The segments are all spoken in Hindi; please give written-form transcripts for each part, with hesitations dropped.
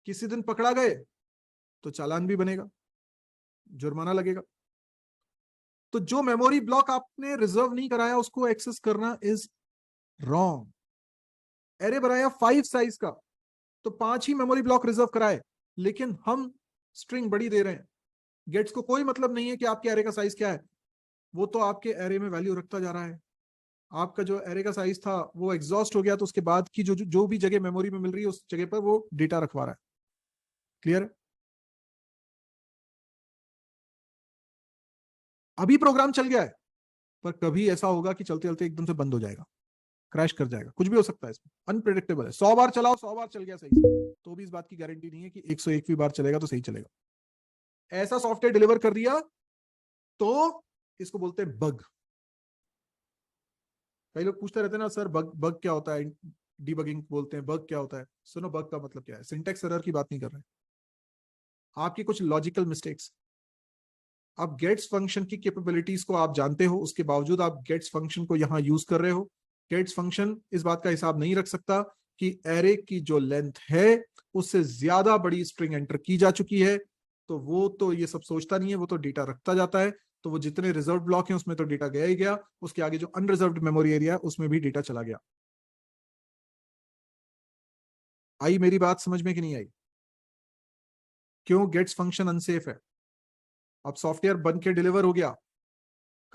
किसी दिन पकड़ा गए तो चालान भी बनेगा, जुर्माना लगेगा। तो जो मेमोरी ब्लॉक आपने रिजर्व नहीं कराया उसको एक्सेस करना इज रॉन्ग। एरे बनाया 5 साइज का तो 5 ही मेमोरी ब्लॉक रिजर्व कराए, लेकिन हम स्ट्रिंग बड़ी दे रहे हैं। गेट्स को कोई मतलब नहीं है कि आपके एरे का साइज क्या है, वो तो आपके एरे में वैल्यू रखता जा रहा है। आपका जो एरे का साइज था वो एग्जॉस्ट हो गया, तो उसके बाद की जो भी जगह मेमोरी में मिल रही है उस जगह पर वो डेटा रखवा रहा है। क्लियर? अभी प्रोग्राम चल गया है, पर कभी ऐसा होगा कि चलते चलते एकदम से बंद हो जाएगा, क्रैश कर जाएगा, कुछ भी हो सकता है। इसमें अनप्रेडिक्टेबल है। 100 बार चलाओ, 100 बार चल गया सही से, तो भी इस बात की गारंटी नहीं है कि 101वीं बार चलेगा तो सही चलेगा। ऐसा सॉफ्टवेयर डिलीवर कर दिया तो इसको बोलते हैं बग। कई लोग पूछते रहते हैं ना, सर बग बग क्या होता है, डीबगिंग बोलते हैं, बग क्या होता है। सुनो, बग का मतलब क्या है। सिंटेक्स एरर की बात नहीं कर रहे, आपकी कुछ लॉजिकल मिस्टेक्स। आप गेट्स फंक्शन की कैपेबिलिटीज को आप जानते हो, उसके बावजूद आप गेट्स फंक्शन को यहां यूज कर रहे हो। गेट्स फंक्शन इस बात का हिसाब नहीं रख सकता कि एरे की जो लेंथ है उससे ज्यादा बड़ी स्ट्रिंग एंटर की जा चुकी है, तो वो तो ये सब सोचता नहीं है, वो तो डेटा रखता जाता है। तो वो जितने रिजर्व ब्लॉक हैं उसमें तो डेटा गया ही गया, उसके आगे जो अनरिजर्व्ड मेमोरी एरिया है उसमें भी डेटा चला गया। आई मेरी बात समझ में कि नहीं आई? क्यों गेट्स फंक्शन अनसेफ है? अब सॉफ्टवेयर बन के डिलीवर हो गया,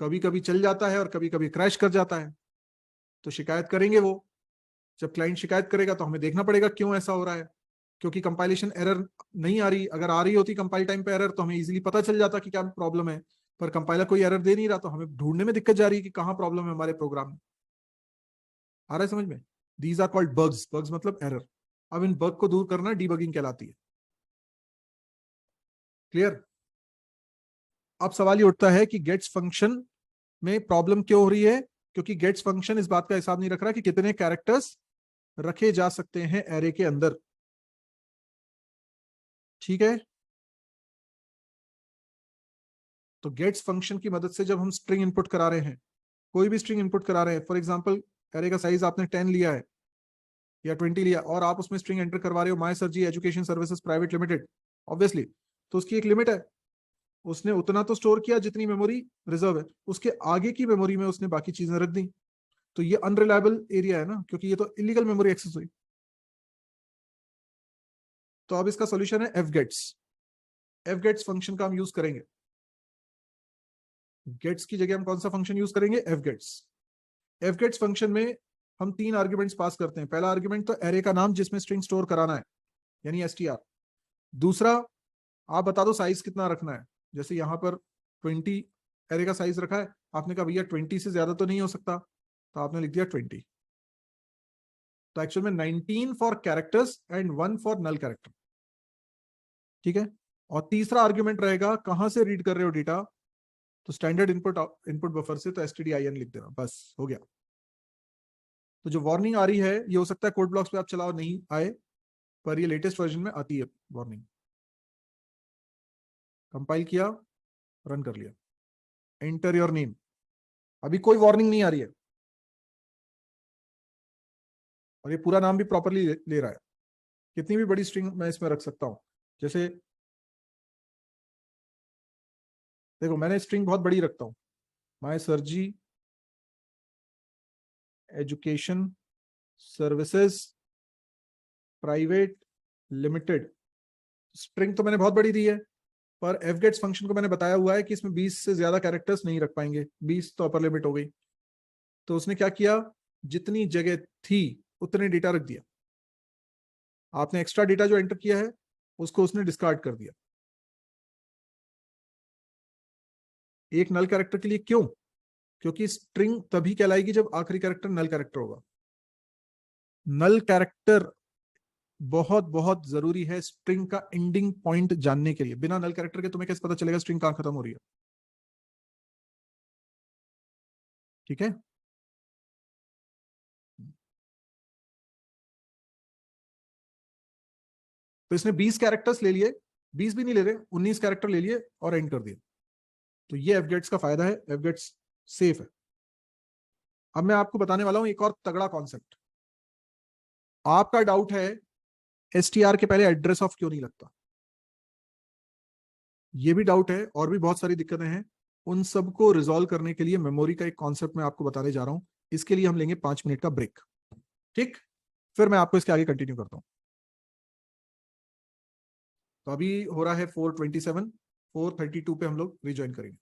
कभी कभी चल जाता है और कभी कभी क्रैश कर जाता है, तो शिकायत करेंगे वो। जब क्लाइंट शिकायत करेगा तो हमें देखना पड़ेगा क्यों ऐसा हो रहा है, क्योंकि कंपाइलेशन एरर नहीं आ रही। अगर आ रही होती कंपाइल टाइम पे एरर तो हमें इजीली पता चल जाता कि क्या प्रॉब्लम है, पर कंपाइलर कोई एरर दे नहीं रहा, तो हमें ढूंढने में दिक्कत जा रही है कि कहाँ प्रॉब्लम है हमारे प्रोग्राम में। आ रहा है समझ में? These are called bugs. Bugs मतलब एरर। अब इन बग को दूर करना डीबगिंग कहलाती है। क्लियर? अब सवाल ये उठता है कि गेट्स फंक्शन में प्रॉब्लम क्यों हो रही है? क्योंकि गेट्स फंक्शन इस बात का हिसाब नहीं रख रहा कि कितने कैरेक्टर्स रखे जा सकते हैं एरे के अंदर। ठीक है? तो गेट्स फंक्शन की मदद से जब हम स्ट्रिंग इनपुट करा रहे हैं, कोई भी स्ट्रिंग इनपुट करा रहे हैं, फॉर एग्जांपल एरे का साइज आपने 10 लिया है या 20 लिया, और आप उसमें स्ट्रिंग एंटर करवा रहे हो माय सरजी education services private limited, obviously तो उसकी एक लिमिट है। उसने उतना तो स्टोर किया जितनी मेमोरी रिजर्व है, उसके आगे की मेमोरी में उसने बाकी चीजें रख दी। तो ये अनरिलायबल एरिया है ना, क्योंकि ये तो इलीगल मेमोरी एक्सेस हुई। तो अब इसका सॉल्यूशन है F gets. F gets function का हम यूज करेंगे। गेट्स की जगह हम कौन सा फंक्शन यूज करेंगे? F gets. F gets function में हम 3 आर्ग्यूमेंट्स पास करते हैं। पहला आर्ग्यूमेंट तो एरे का नाम जिसमें स्ट्रिंग स्टोर कराना है, यानी str। दूसरा, आप बता दो साइज कितना रखना है। जैसे यहां पर 20 एरे का साइज रखा है, आपने कहा भैया 20 से ज्यादा तो नहीं हो सकता, तो आपने लिख दिया 20। तो एक्चुअल में 19 for characters and 1 for null character. ठीक है? और तीसरा आर्ग्यूमेंट रहेगा कहां से रीड कर रहे हो डेटा, तो स्टैंडर्ड इनपुट इनपुट बफर से, तो stdin लिख देना, बस हो गया। तो जो वार्निंग आ रही है ये हो सकता है कोड ब्लॉक्स पे आप चलाओ नहीं आए, पर ये लेटेस्ट वर्जन में आती है वार्निंग। कंपाइल किया, रन कर लिया, एंटर योर नेम, अभी कोई वार्निंग नहीं आ रही है, और ये पूरा नाम भी प्रॉपरली ले रहा है। कितनी भी बड़ी स्ट्रिंग मैं इसमें रख सकता हूं। जैसे देखो, मैंने स्ट्रिंग बहुत बड़ी रखता हूं, माय सरजी education services private limited. String तो मैंने बहुत बड़ी दी है, पर fgets फंक्शन को मैंने बताया हुआ है कि इसमें 20 से ज्यादा कैरेक्टर्स नहीं रख पाएंगे, 20 तो अपर लिमिट हो गई। तो उसने क्या किया, जितनी जगह थी उतने डेटा रख दिया। आपने एक्स्ट्रा डेटा जो एंटर किया है उसको उसने डिस्कार्ड कर दिया। एक नल कैरेक्टर के लिए। क्यों? क्योंकि स्ट्रिंग तभी कहलाएगी जब आखिरी कैरेक्टर नल कैरेक्टर होगा। नल कैरेक्टर बहुत बहुत जरूरी है स्ट्रिंग का एंडिंग पॉइंट जानने के लिए। बिना नल कैरेक्टर के तुम्हें कैसे पता चलेगा स्ट्रिंग कहां खत्म हो रही है? ठीक है? तो इसने 20 कैरेक्टर्स ले लिए, 20 भी नहीं ले रहे, 19 कैरेक्टर ले लिए और एंड कर दिया। तो ये एफगेट्स का फायदा है, एफगेट्स सेफ है। अब मैं आपको बताने वाला हूं एक और तगड़ा कॉन्सेप्ट। आपका डाउट है STR के पहले एड्रेस ऑफ क्यों नहीं लगता? ये भी डाउट है, और भी बहुत सारी दिक्कतें हैं। उन सबको रिजॉल्व करने के लिए मेमोरी का एक कॉन्सेप्ट मैं आपको बताने जा रहा हूं। इसके लिए हम लेंगे 5 मिनट का ब्रेक। ठीक, फिर मैं आपको इसके आगे कंटिन्यू करता हूं। तो अभी हो रहा है 4:27, 4:32 पे हम लोग रिज्वाइन करेंगे।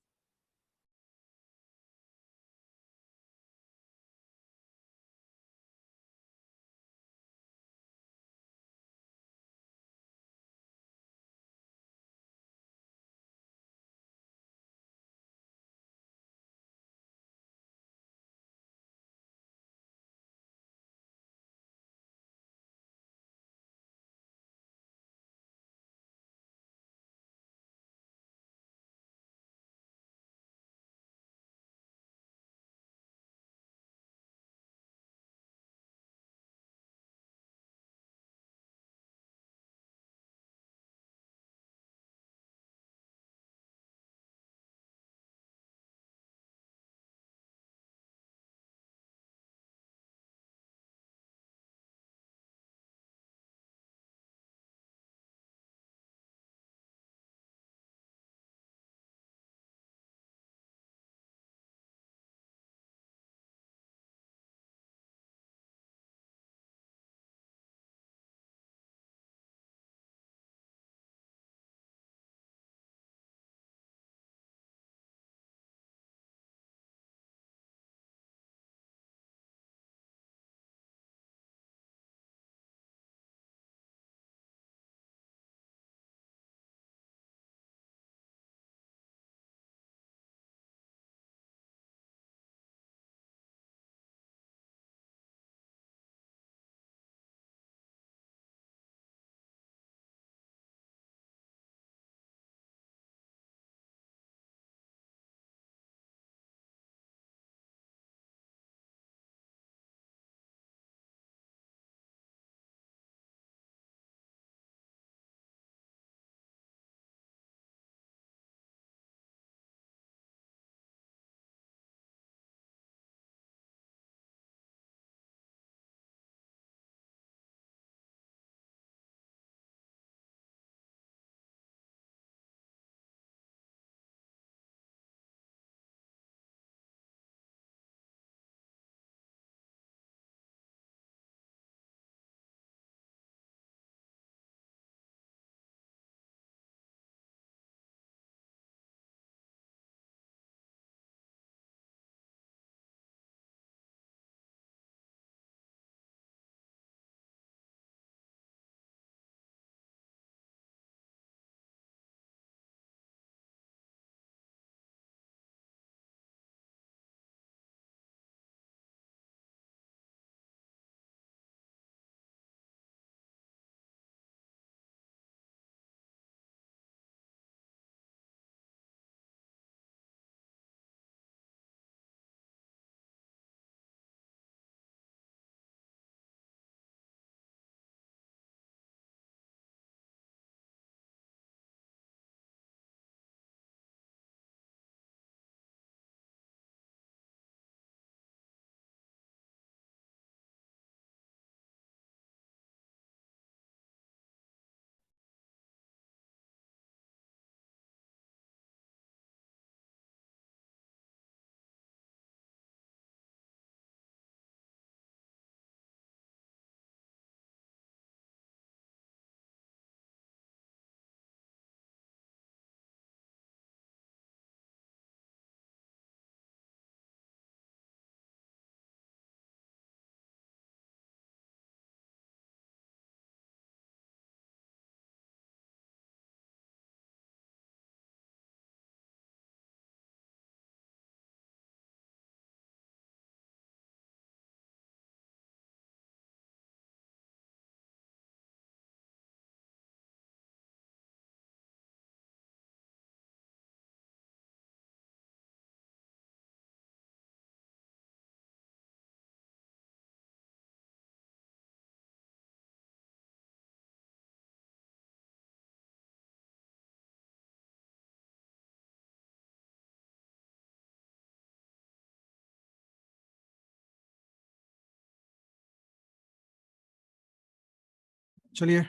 चलिए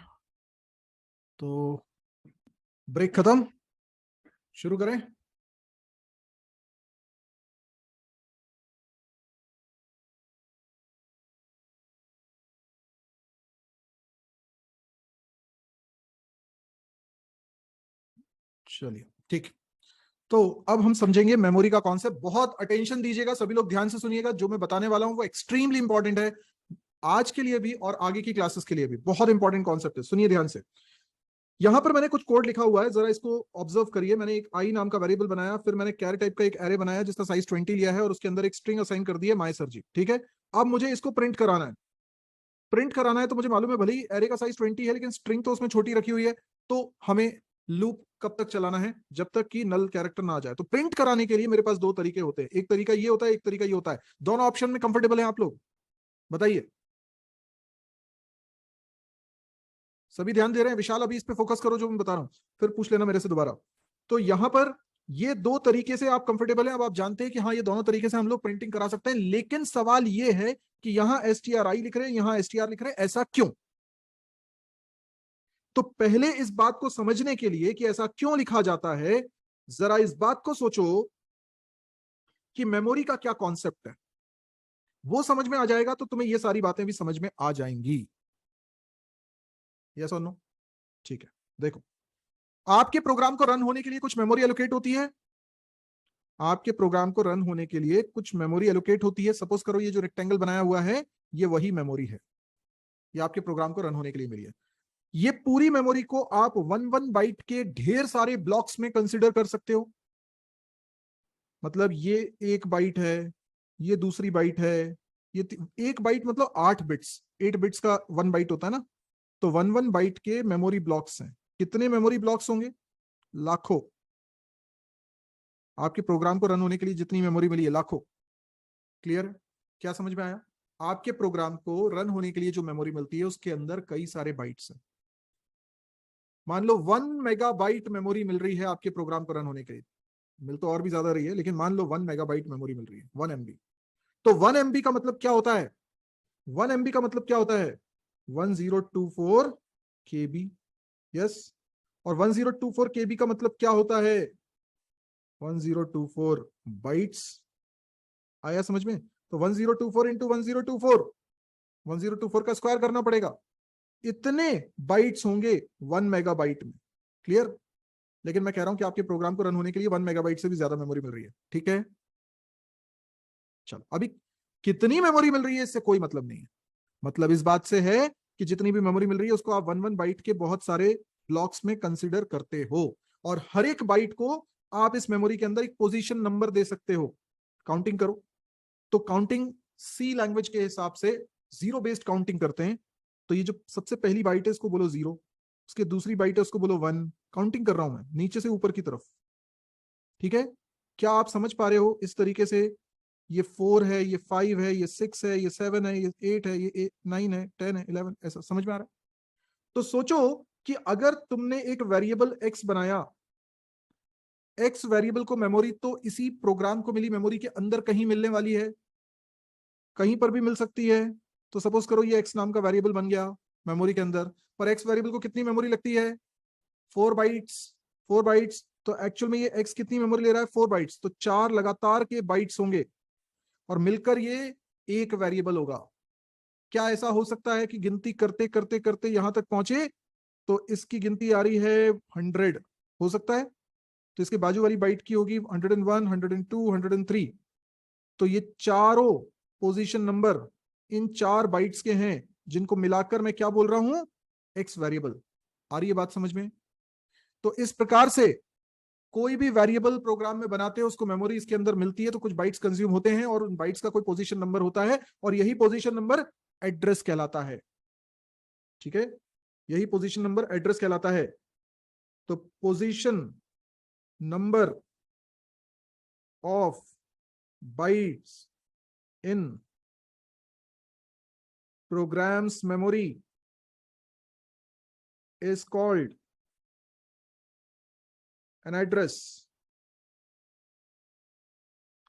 तो ब्रेक खत्म, शुरू करें। चलिए ठीक। तो अब हम समझेंगे मेमोरी का कॉन्सेप्ट। बहुत अटेंशन दीजिएगा, सभी लोग ध्यान से सुनिएगा। जो मैं बताने वाला हूं वो एक्सट्रीमली इंपॉर्टेंट है, आज के लिए भी और आगे की क्लासेस के लिए भी बहुत इंपॉर्टेंट कॉन्सेप्ट है। सुनिए ध्यान से। यहां पर मैंने कुछ कोड लिखा हुआ है, जरा इसको ऑब्जर्व करिए। मैंने एक आई नाम का वेरिएबल बनाया, फिर मैंने कैर टाइप का एक एरे बनाया जिसका साइज 20 लिया है और उसके अंदर एक स्ट्रिंग असाइन कर दी है माय सरजी। ठीक है, अब मुझे इसको प्रिंट कराना है। प्रिंट कराना है तो मुझे मालूम है भले ही एरे का साइज 20 है, लेकिन स्ट्रिंग तो उसमें छोटी रखी हुई है। तो हमें लूप कब तक चलाना है? जब तक कि नल कैरेक्टर ना आ जाए। तो प्रिंट कराने के लिए मेरे पास दो तरीके होते हैं, एक तरीका ये होता है, एक तरीका ये होता है। दोनों ऑप्शन में कंफर्टेबल है आप लोग? बताइए, सभी ध्यान दे रहे हैं? विशाल अभी इस पे फोकस करो जो मैं बता रहा हूं, फिर पूछ लेना मेरे से दोबारा। तो यहां पर ये दो तरीके से आप कंफर्टेबल हैं। अब आप जानते हैं कि हाँ, ये दोनों तरीके से हम लोग प्रिंटिंग करा सकते हैं, लेकिन सवाल ये है कि यहां STRI लिख रहे हैं, यहां STR लिख रहे हैं, ऐसा क्यों? तो पहले इस बात को समझने के लिए कि ऐसा क्यों लिखा जाता है, जरा इस बात को सोचो कि मेमोरी का क्या कॉन्सेप्ट है। वो समझ में आ जाएगा तो तुम्हें ये सारी बातें भी समझ में आ जाएंगी। यस और नो? ठीक है, देखो, आपके प्रोग्राम को रन होने के लिए कुछ मेमोरी एलोकेट होती है। आपके प्रोग्राम को रन होने के लिए कुछ मेमोरी एलोकेट होती है। सपोज करो ये जो रेक्टेंगल बनाया हुआ है, ये वही मेमोरी है, ये आपके प्रोग्राम को रन होने के लिए मिली है। ये पूरी मेमोरी को आप 1 1 बाइट के ढेर सारे ब्लॉक्स में कंसिडर कर सकते हो। मतलब ये एक बाइट है, ये दूसरी बाइट है, ये एक बाइट मतलब 8 बिट्स, 8 बिट्स का 1 बाइट होता है ना। तो 1 1 बाइट के मेमोरी ब्लॉक्स हैं। कितने मेमोरी ब्लॉक्स होंगे? लाखों। आपके प्रोग्राम को रन होने के लिए जितनी मेमोरी मिली है, लाखों। क्लियर है? क्या समझ में आया? आपके प्रोग्राम को रन होने के लिए जो मेमोरी मिलती है उसके अंदर कई सारे बाइट्स हैं। मान लो 1 मेगाबाइट मेमोरी मिल रही है आपके प्रोग्राम को रन होने के लिए। मिल तो और भी ज्यादा रही है, लेकिन मान लो 1 मेगाबाइट मेमोरी मिल रही है, 1 MB। तो 1 MB का मतलब क्या होता है? 1 MB का मतलब क्या होता है? 1024 KB। यस। और 1024 KB का मतलब क्या होता है? 1024 बाइट्स। आया समझ में? तो 1024 इंटू 1024, 1024 का स्क्वायर करना पड़ेगा। इतने बाइट्स होंगे 1 मेगाबाइट में। क्लियर? लेकिन मैं कह रहा हूं कि आपके प्रोग्राम को रन होने के लिए 1 मेगाबाइट से भी ज्यादा मेमोरी मिल रही है। ठीक है, चलो अभी कितनी मेमोरी मिल रही है इससे कोई मतलब नहीं है। मतलब इस बात से है कि जितनी भी मेमोरी मिल रही है उसको आप 1 1 बाइट के बहुत सारे ब्लॉक्स में कंसिडर करते हो, और हर एक बाइट को आप इस मेमोरी के अंदर एक पोजीशन नंबर दे सकते हो। काउंटिंग करो। तो काउंटिंग सी लैंग्वेज के हिसाब से जीरो बेस्ड काउंटिंग करते हैं। तो ये जो सबसे पहली बाइट है इसको बोलो 0, उसके दूसरी बाइट है उसको बोलो 1। काउंटिंग कर रहा हूं मैं नीचे से ऊपर की तरफ। ठीक है, क्या आप समझ पा रहे हो? इस तरीके से ये 4 है, ये 5 है, ये 6 है, ये 7 है, ये 8 है, ये 9 है, 10 है, 11, ऐसा समझ में आ रहा है? तो सोचो कि अगर तुमने एक वेरिएबल x बनाया, x वेरिएबल को मेमोरी तो इसी प्रोग्राम को मिली मेमोरी के अंदर कहीं मिलने वाली है, कहीं पर भी मिल सकती है। तो सपोज करो ये x नाम का वेरिएबल बन गया मेमोरी के अंदर, पर x वेरिएबल को कितनी मेमोरी लगती है? 4 बाइट्स। 4 बाइट्स। तो एक्चुअल में ये x कितनी मेमोरी ले रहा है? 4 बाइट्स। तो 4 लगातार के बाइट्स होंगे और मिलकर ये एक वेरिएबल होगा। क्या ऐसा हो सकता है कि गिनती करते करते करते यहां तक पहुंचे तो इसकी गिनती आ रही है 100? हो सकता है। तो इसके बाजू वाली बाइट की होगी 101, 102, 103। तो ये चारों पोजीशन नंबर इन 4 बाइट्स के हैं, जिनको मिलाकर मैं क्या बोल रहा हूं? X variable. आ रही है बात समझ में? तो इस प्रकार से कोई भी वेरिएबल प्रोग्राम में बनाते हैं, उसको मेमोरी इसके अंदर मिलती है, तो कुछ बाइट्स कंज्यूम होते हैं और उन बाइट्स का कोई पोजीशन नंबर होता है, और यही पोजीशन नंबर एड्रेस कहलाता है। ठीक है, यही पोजीशन नंबर एड्रेस कहलाता है। तो position number of bytes in program's memory is called an address.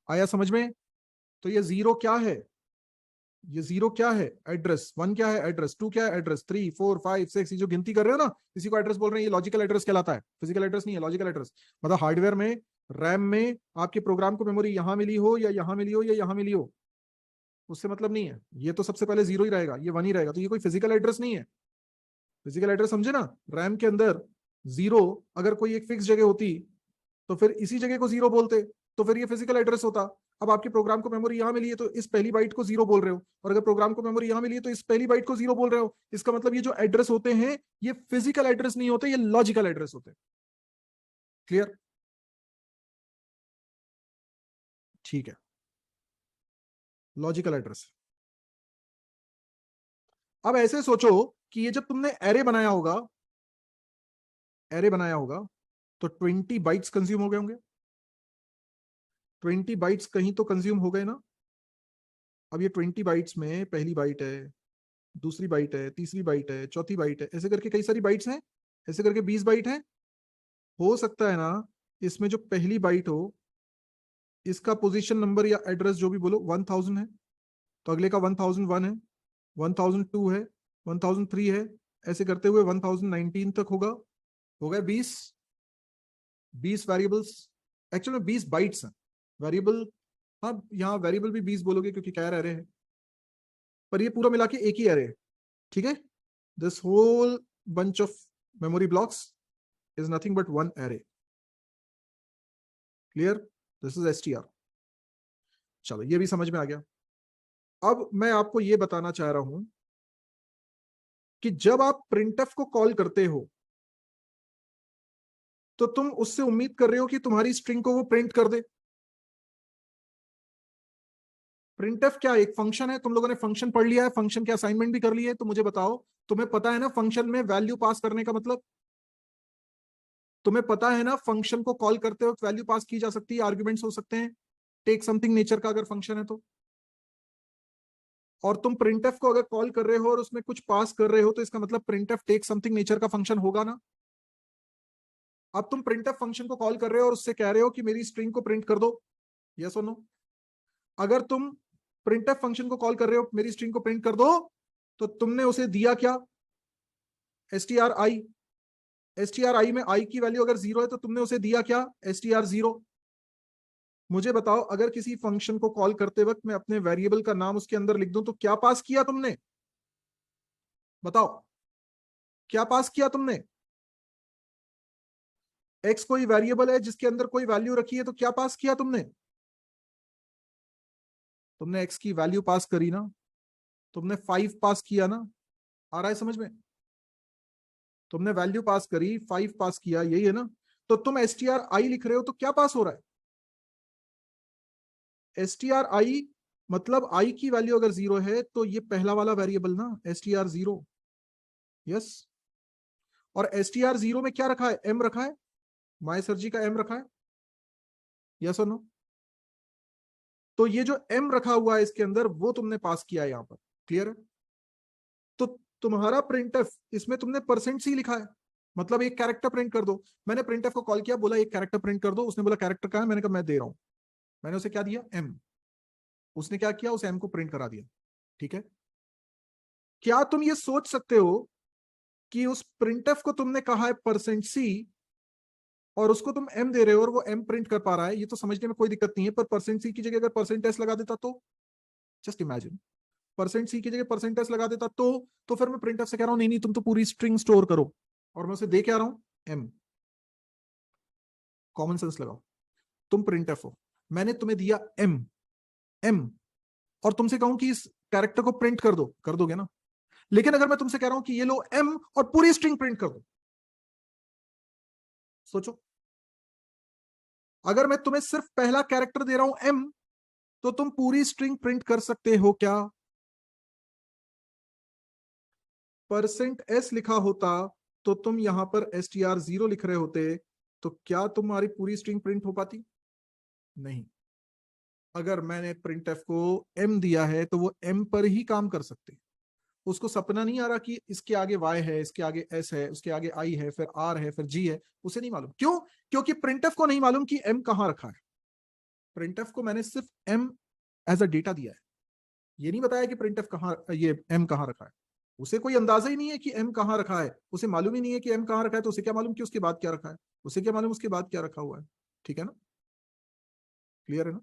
आया समझ में? तो ये 0 क्या है? ये 0 क्या है? एड्रेस। 1 क्या है? एड्रेस। 2 क्या है? एड्रेस। 3 4 5 6, ये जो गिनती कर रहे हो ना, इसी को एड्रेस बोल रहे हैं। ये लॉजिकल एड्रेस कहलाता है, फिजिकल एड्रेस नहीं है, लॉजिकल एड्रेस। मतलब हार्डवेयर में, रैम में आपके प्रोग्राम को मेमोरी यहां मिली हो या यहां मिली हो या यहां मिली हो, उससे मतलब नहीं है। ये तो सबसे पहले 0 ही रहेगा, ये 1 ही रहेगा, तो ये कोई फिजिकल एड्रेस नहीं है। फिजिकल एड्रेस समझे ना? रैम के अंदर 0 अगर कोई एक फिक्स जगह होती तो फिर इसी जगह को 0 बोलते, तो फिर ये फिजिकल एड्रेस होता। अब आपके प्रोग्राम को मेमोरी यहां मिली है तो इस पहली बाइट को 0 बोल रहे हो, और अगर प्रोग्राम को मेमोरी यहां मिली है तो इस पहली बाइट को 0 बोल रहे हो। इसका मतलब ये जो एड्रेस होते हैं ये फिजिकल एड्रेस नहीं होते, ये लॉजिकल एड्रेस होते हैं। क्लियर? ठीक है, लॉजिकल एड्रेस। अब ऐसे सोचो कि ये जब तुमने एरे बनाया होगा, एरे बनाया होगा, तो 20 बाइट्स कंज्यूम हो गए होंगे। 20 बाइट्स कहीं तो कंज्यूम हो गए ना। अब ये 20 बाइट्स में पहली बाइट है, दूसरी बाइट है, तीसरी बाइट है, चौथी बाइट है, ऐसे करके कई सारी बाइट्स हैं, ऐसे करके 20 बाइट है। हो सकता है ना इसमें जो पहली बाइट हो इसका पोजीशन नंबर या एड्रेस जो भी बोलो 1000 है, तो अगले का 1001 है, 1002 है, 1003 है, ऐसे करते हुए 1019 तक होगा। हो गए 20 वेरिएबल्स। एक्चुअल में 20 बाइट्स हैं, वेरिएबल, हाँ यहाँ वेरिएबल भी 20 बोलोगे क्योंकि कैर एरे है, पर ये पूरा मिला के एक ही एरे है। ठीक है, this whole bunch of memory blocks is nothing but one array. Clear? This is str. चलो ये भी समझ में आ गया। अब मैं आपको ये बताना चाह रहा हूं कि जब आप printf को कॉल करते हो तो तुम उससे उम्मीद कर रहे हो कि तुम्हारी स्ट्रिंग को वो प्रिंट कर दे। printf क्या एक फंक्शन है, तुम लोगों ने फंक्शन पढ़ लिया है, फंक्शन के असाइनमेंट भी कर लिए है, तो मुझे बताओ तुम्हें पता है ना फंक्शन में वैल्यू पास करने का मतलब? तुम्हें पता है ना फंक्शन को कॉल करते वक्त वैल्यू पास की जा सकती है, आर्ग्यूमेंट्स हो सकते हैं टेक समथिंग नेचर का अगर फंक्शन है तो। और तुम printf को अगर कॉल कर रहे हो और उसमें कुछ पास कर रहे हो तो इसका मतलब printf टेक समथिंग नेचर का फंक्शन होगा ना। अब तुम printf फंक्शन को कॉल कर रहे हो और उससे कह रहे हो कि मेरी स्ट्रिंग को प्रिंट कर दो, यस और नो? अगर तुम printf फंक्शन को कॉल कर रहे हो मेरी स्ट्रिंग को प्रिंट कर दो, तो तुमने उसे दिया क्या? stri। stri में i की वैल्यू अगर 0 है तो तुमने उसे दिया क्या? str0। मुझे बताओ अगर किसी फंक्शन को कॉल करते वक्त मैं अपने वेरिएबल का नाम उसके अंदर लिख दूं तो क्या पास किया तुमने? बताओ क्या पास किया तुमने? x कोई वेरिएबल है जिसके अंदर कोई वैल्यू रखी है, तो क्या पास किया तुमने? तुमने x की वैल्यू पास करी ना, तुमने 5 पास किया ना। आ रहा है समझ में? तुमने वैल्यू पास करी, 5 पास किया, यही है ना? तो तुम stri लिख रहे हो तो क्या पास हो रहा है? stri मतलब i की वैल्यू अगर 0 है तो ये पहला वाला वेरिएबल ना, str0। यस। और str0 में क्या रखा है? m रखा है, माय सर जी का m रखा है, यस और नो? तो ये जो m रखा हुआ है इसके अंदर वो तुमने पास किया है यहां पर। क्लियर है? तो तुम्हारा printf इसमें तुमने %c लिखा है, मतलब एक कैरेक्टर प्रिंट कर दो। मैंने printf को कॉल किया, बोला एक कैरेक्टर प्रिंट कर दो, उसने बोला कैरेक्टर कहां है? मैंने कहा मैं दे रहा हूं। मैंने उसे क्या दिया? m। उसने क्या किया? उस m को प्रिंट करा दिया। ठीक है, क्या तुम ये सोच सकते हो कि उस printf को तुमने कहा है %c और उसको तुम m दे रहे हो और वो m प्रिंट कर पा रहा है? ये तो समझने में कोई दिक्कत नहीं है, पर %c की जगह अगर %s लगा देता तो? जस्ट इमेजिन, %c की जगह %s लगा देता तो फिर मैं printf से कह रहा हूं नहीं नहीं तुम तो पूरी स्ट्रिंग स्टोर करो, और मैं उसे दे क्या रहा हूं? m। कॉमन सेंस लगाओ। तुम printf हो, मैंने तुम्हें दिया m, और तुमसे कहूं कि इस कैरेक्टर को प्रिंट कर दो, कर दोगे ना? लेकिन अगर मैं तुमसे कह रहा हूं कि ये लो m और पूरी स्ट्रिंग प्रिंट कर दो, सोचो। अगर मैं तुम्हें सिर्फ पहला कैरेक्टर दे रहा हूं m, तो तुम पूरी स्ट्रिंग प्रिंट कर सकते हो क्या? %s लिखा होता तो तुम यहां पर str0 लिख रहे होते, तो क्या तुम्हारी पूरी स्ट्रिंग प्रिंट हो पाती? नहीं। अगर मैंने printf को m दिया है तो वो m पर ही काम कर सकते। उसको सपना नहीं आ रहा कि इसके आगे y है, इसके आगे s है, उसके आगे i है, फिर r है, फिर g है, उसे नहीं मालूम। क्यों? क्योंकि printf को नहीं मालूम कि m कहां रखा है। printf को मैंने सिर्फ m एज अ डेटा दिया है, ये नहीं बताया कि प्रिंट एफ कहाँ, ये एम कहाँ रखा है। उसे कोई अंदाजा ही नहीं है कि एम कहाँ रखा है, उसे मालूम ही नहीं है कि एम कहाँ रखा है, तो उसे क्या मालूम कि उसके बाद क्या रखा है, उसे क्या मालूम उसके बाद क्या रखा हुआ है। ठीक है ना, क्लियर है ना।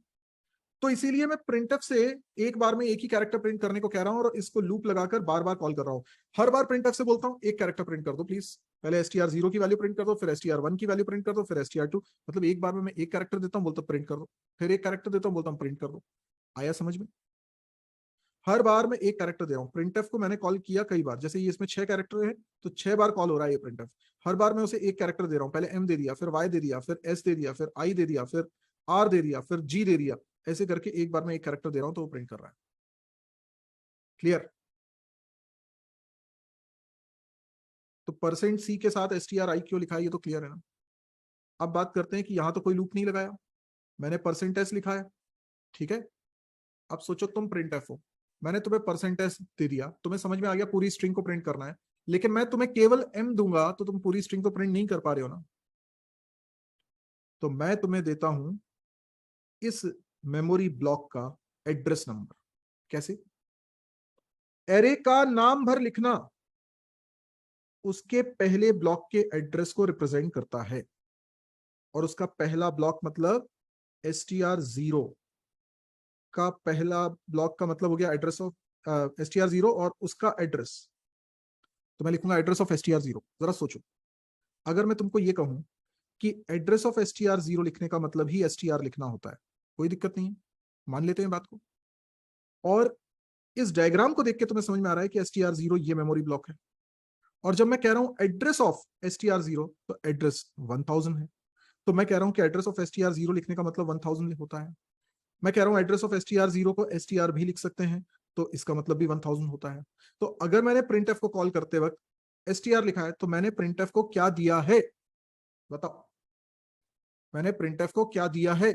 तो इसीलिए मैं प्रिंटफ से एक बार में एक ही कैरेक्टर प्रिंट करने को कह रहा हूं और इसको लूप लगाकर बार बार कॉल कर रहा हूं। हर बार प्रिंटफ से बोलता हूं एक कैरेक्टर प्रिंट कर दो प्लीज, पहले str0 की वैल्यू प्रिंट कर दो, फिर str1 की वैल्यू प्रिंट कर दो, फिर str2। मतलब एक बार में मैं एक कैरेक्टर देता हूं, बोलता हूं प्रिंट कर दो, फिर एक कैरेक्टर देता हूं, बोलता हूं प्रिंट कर दो। आया समझ में। हर बार मैं एक कैरेक्टर दे रहा हूँ। प्रिंटफ को मैंने कॉल किया कई बार, जैसे ये इसमें 6 कैरेक्टर है तो 6 बार कॉल हो रहा है ये प्रिंटफ। हर बार मैं उसे एक कैरेक्टर दे रहा हूँ, पहले एम दे दिया, फिर वाई दे दिया, फिर एस दे दिया, फिर आई दे दिया, फिर आर दे दिया, फिर जी दे दिया। ऐसे करके एक बार में एक कैरेक्टर दे रहा हूं तो वो प्रिंट कर रहा है। क्लियर। तो परसेंट सी के साथ str क्यों लिखा है, ये तो क्लियर है ना। अब बात करते हैं कि यहां तो कोई लूप नहीं लगाया, मैंने परसेंट एस लिखा है। ठीक है, अब सोचो तुम प्रिंट एफ हो, मैंने तुम्हें परसेंट एस दे दिया, तुम्हें समझ में आ गया पूरी स्ट्रिंग को प्रिंट करना है, लेकिन मैं तुम्हें केवल एम दूंगा तो तुम पूरी स्ट्रिंग को प्रिंट नहीं कर पा रहे हो ना। तो मैं तुम्हें देता हूं इस मेमोरी ब्लॉक का एड्रेस नंबर। कैसे? एरे का नाम भर लिखना उसके पहले ब्लॉक के एड्रेस को रिप्रेजेंट करता है, और उसका पहला ब्लॉक मतलब str0 का पहला ब्लॉक का मतलब हो गया एड्रेस ऑफ str0 और उसका एड्रेस। तो मैं लिखूंगा एड्रेस ऑफ str0। जरा सोचो, अगर मैं तुमको ये कहूं कि एड्रेस ऑफ str0 लिखने का मतलब ही str लिखना होता है, कोई दिक्कत नहीं है, मान लेते हैं बात को। और इस डायग्राम को देख के तुम्हें समझ में आ रहा है कि str0 ये मेमोरी ब्लॉक है। और जब मैं कह रहा हूं एड्रेस ऑफ str0 तो एड्रेस 1000 है, तो मैं कह रहा हूं कि एड्रेस ऑफ str0 लिखने का मतलब 1000 होता है। मैं कह रहा हूं एड्रेस ऑफ str0 को str भी लिख सकते हैं, तो इसका मतलब भी 1000 होता है। तो अगर मैंने printf को कॉल करते वक्त str लिखा है तो मैंने printf को क्या दिया है, बताओ। मैंने printf को क्या दिया है?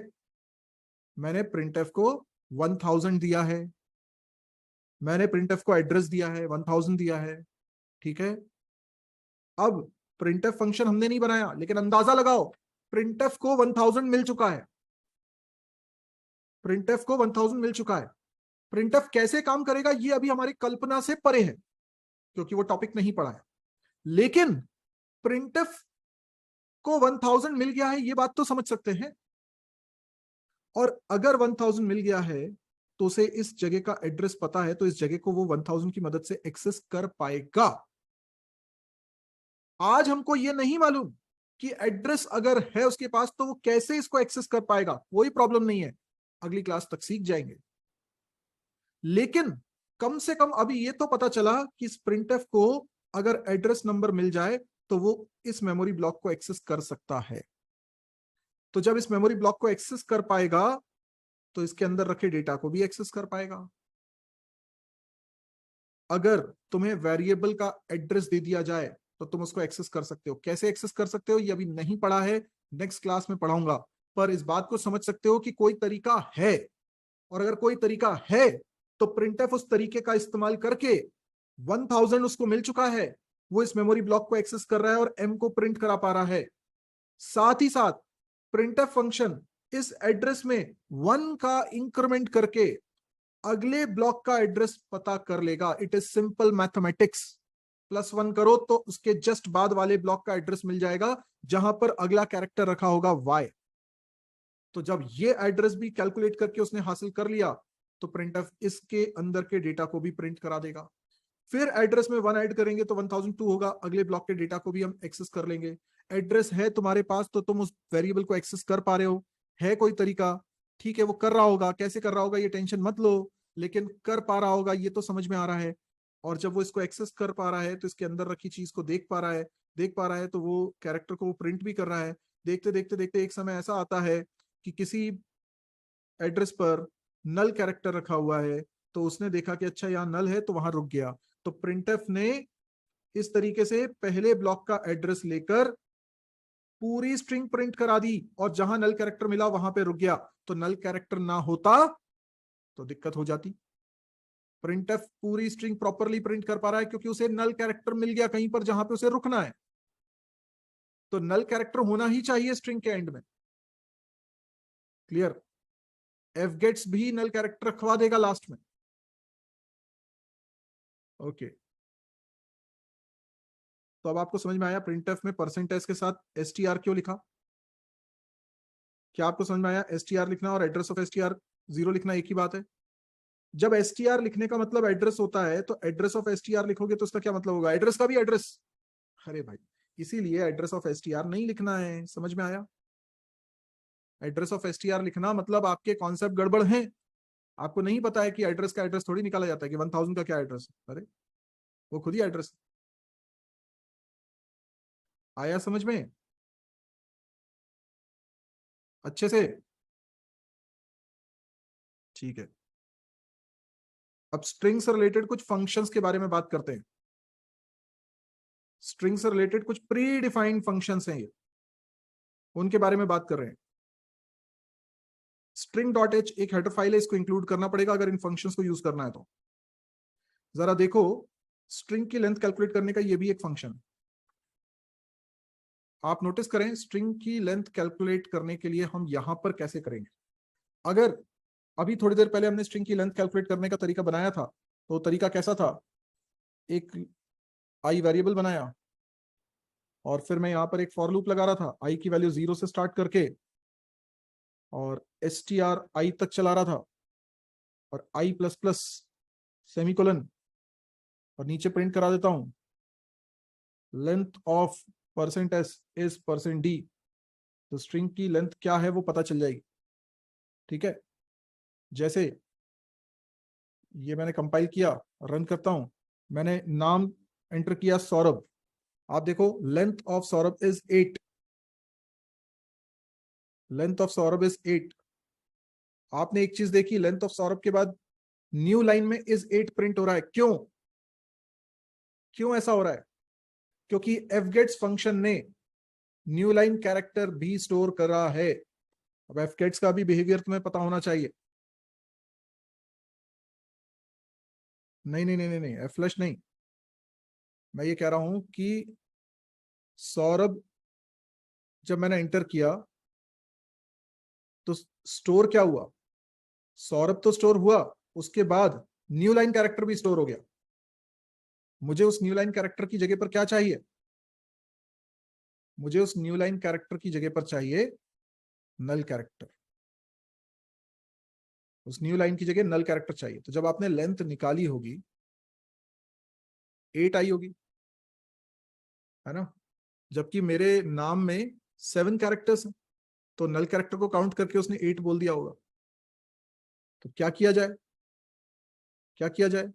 मैंने printf को 1000 दिया है, मैंने printf को एड्रेस दिया है, 1000 दिया है। ठीक है, अब printf फंक्शन हमने नहीं बनाया, लेकिन अंदाजा लगाओ printf को 1000 मिल चुका है, printf को 1000 मिल चुका है। printf कैसे काम करेगा ये अभी हमारी कल्पना से परे है, क्योंकि वो टॉपिक नहीं पढ़ा है। लेकिन printf को 1000 मिल गया है, ये बात तो समझ सकते हैं। और अगर 1000 मिल गया है तो उसे इस जगह का एड्रेस पता है, तो इस जगह को वो 1000 की मदद से एक्सेस कर पाएगा। आज हमको ये नहीं मालूम कि एड्रेस अगर है उसके पास तो वो कैसे इसको एक्सेस कर पाएगा, कोई प्रॉब्लम नहीं है, अगली क्लास तक सीख जाएंगे। लेकिन कम से कम अभी ये तो पता चला कि इस printf को अगर एड्रेस नंबर मिल जाए तो वो इस मेमोरी ब्लॉक को एक्सेस कर सकता है। तो जब इस मेमोरी ब्लॉक को एक्सेस कर पाएगा तो इसके अंदर रखे डेटा को भी एक्सेस कर पाएगा। अगर तुम्हें वेरिएबल का एड्रेस दे दिया जाए तो तुम उसको एक्सेस कर सकते हो। कैसे एक्सेस कर सकते हो ये अभी नहीं पढ़ा है, नेक्स्ट क्लास में पढ़ाऊंगा, पर इस बात को समझ सकते हो कि कोई तरीका है। और अगर कोई तरीका है तो printf उस तरीके का इस्तेमाल करके 1000 उसको मिल चुका है, वो इस मेमोरी ब्लॉक को एक्सेस कर रहा है और m को प्रिंट करा पा रहा है। साथ ही साथ printf फंक्शन इस एड्रेस में 1 का इंक्रीमेंट करके अगले ब्लॉक का एड्रेस पता कर लेगा। It is simple mathematics. +1 करो तो उसके जस्ट बाद वाले ब्लॉक का एड्रेस मिल जाएगा जहां पर अगला कैरेक्टर रखा होगा y। तो जब ये एड्रेस भी कैलकुलेट करके उसने हासिल कर लिया तो printf इसके अंदर के डेटा को भी प्रिंट करा देगा। फिर एड्रेस में 1 ऐड करेंगे तो 1002 होगा, अगले ब्लॉक के डेटा को भी हम एक्सेस कर लेंगे। एड्रेस है तुम्हारे पास तो तुम उस वेरिएबल को एक्सेस कर पा रहे हो, है कोई तरीका, ठीक है, वो कर रहा होगा, कैसे कर रहा होगा ये टेंशन मत लो, लेकिन कर पा रहा होगा ये तो समझ में आ रहा है। और जब वो इसको एक्सेस कर पा रहा है तो इसके अंदर रखी चीज को देख पा रहा है तो वो कैरेक्टर को वो प्रिंट भी कर रहा है। देखते देखते देखते एक समय ऐसा आता है कि किसी एड्रेस पर नल कैरेक्टर रखा हुआ है, तो उसने देखा कि अच्छा यहाँ नल है तो वहां रुक गया। तो प्रिंटफ ने इस तरीके से पहले ब्लॉक का एड्रेस लेकर पूरी स्ट्रिंग प्रिंट करा दी, और जहां नल कैरेक्टर मिला वहां पे रुक गया। तो नल कैरेक्टर ना होता तो दिक्कत हो जाती। प्रिंटफ पूरी स्ट्रिंग प्रॉपरली प्रिंट कर पा रहा है क्योंकि उसे नल कैरेक्टर मिल गया कहीं पर जहां पे उसे रुकना है। तो नल कैरेक्टर होना ही चाहिए स्ट्रिंग के एंड में। क्लियर। एफ गेट्स भी नल कैरेक्टर रखवा देगा लास्ट में। ओके, तो अब आपको समझ में आया प्रिंटफ में परसेंटेज के साथ एसटीआर क्यों लिखा? क्या आपको समझ में आया? एसटीआर लिखना और एड्रेस ऑफ एसटीआर 0 लिखना एक ही बात है। जब एसटीआर लिखने का मतलब एड्रेस होता है तो एड्रेस ऑफ एसटीआर लिखोगे तो उसका क्या मतलब होगा? एड्रेस का भी एड्रेस। अरे भाई, इसीलिए एड्रेस ऑफ एसटीआर नहीं लिखना है। समझ में आया? एड्रेस ऑफ एसटीआर लिखना मतलब आपके कॉन्सेप्ट गड़बड़ हैं। आपको नहीं पता है कि एड्रेस का एड्रेस थोड़ी निकाला जाता है कि 1000 का क्या एड्रेस है। अरे वो खुद ही एड्रेस। आया समझ में अच्छे से? ठीक है, अब स्ट्रिंग से रिलेटेड कुछ फंक्शंस के बारे में बात करते हैं। स्ट्रिंग से रिलेटेड कुछ प्री डिफाइंड फंक्शंस हैं, ये उनके बारे में बात कर रहे हैं। स्ट्रिंग डॉट एच एक हेडर फाइल है, इसको इंक्लूड करना पड़ेगा अगर इन फंक्शंस को यूज करना है तो। जरा देखो, स्ट्रिंग की लेंथ कैलकुलेट करने का ये भी एक फंक्शन है। आप नोटिस करें, स्ट्रिंग की लेंथ कैलकुलेट करने के लिए हम यहां पर कैसे करेंगे। अगर अभी थोड़ी देर पहले हमने स्ट्रिंग की लेंथ कैलकुलेट करने का तरीका बनाया था, तो तरीका कैसा था? एक आई वेरिएबल बनाया और फिर मैं यहां पर एक फॉर लूप लगा रहा था, आई की वैल्यू 0 से स्टार्ट करके और एसटीआर आई तक चला रहा था, और आई प्लस प्लस सेमीकोलन, और नीचे प्रिंट करा देता हूं length of percent S is percent D. तो स्ट्रिंग की लेंथ क्या है वो पता चल जाएगी। ठीक है, जैसे ये मैंने कंपाइल किया, रन करता हूं, मैंने नाम एंटर किया सौरभ। आप देखो length of Saurabh is 8। Length of Saurabh is 8। आपने एक चीज देखी, लेंथ ऑफ सौरभ के बाद न्यू लाइन में इज 8 प्रिंट हो रहा है। क्यों? क्यों ऐसा हो रहा है? क्योंकि fgets फंक्शन ने न्यू लाइन कैरेक्टर भी स्टोर करा है। अब fgets का भी बिहेवियर तुम्हें पता होना चाहिए। नहीं नहीं नहीं नहीं नहीं, फ्लश नहीं। मैं ये कह रहा हूं कि सौरभ जब मैंने एंटर किया तो स्टोर क्या हुआ? सौरभ तो स्टोर हुआ, उसके बाद न्यू लाइन कैरेक्टर भी स्टोर हो गया। मुझे उस न्यू लाइन कैरेक्टर की जगह पर क्या चाहिए? मुझे उस न्यू लाइन कैरेक्टर की जगह पर चाहिए नल कैरेक्टर। उस न्यू लाइन की जगह नल कैरेक्टर चाहिए। तो जब आपने लेंथ निकाली होगी 8 आई होगी, है ना? जबकि मेरे नाम में 7 कैरेक्टर्स हैं, तो नल कैरेक्टर को काउंट करके उसने 8 बोल दिया होगा। तो क्या किया जाए? क्या किया जाए?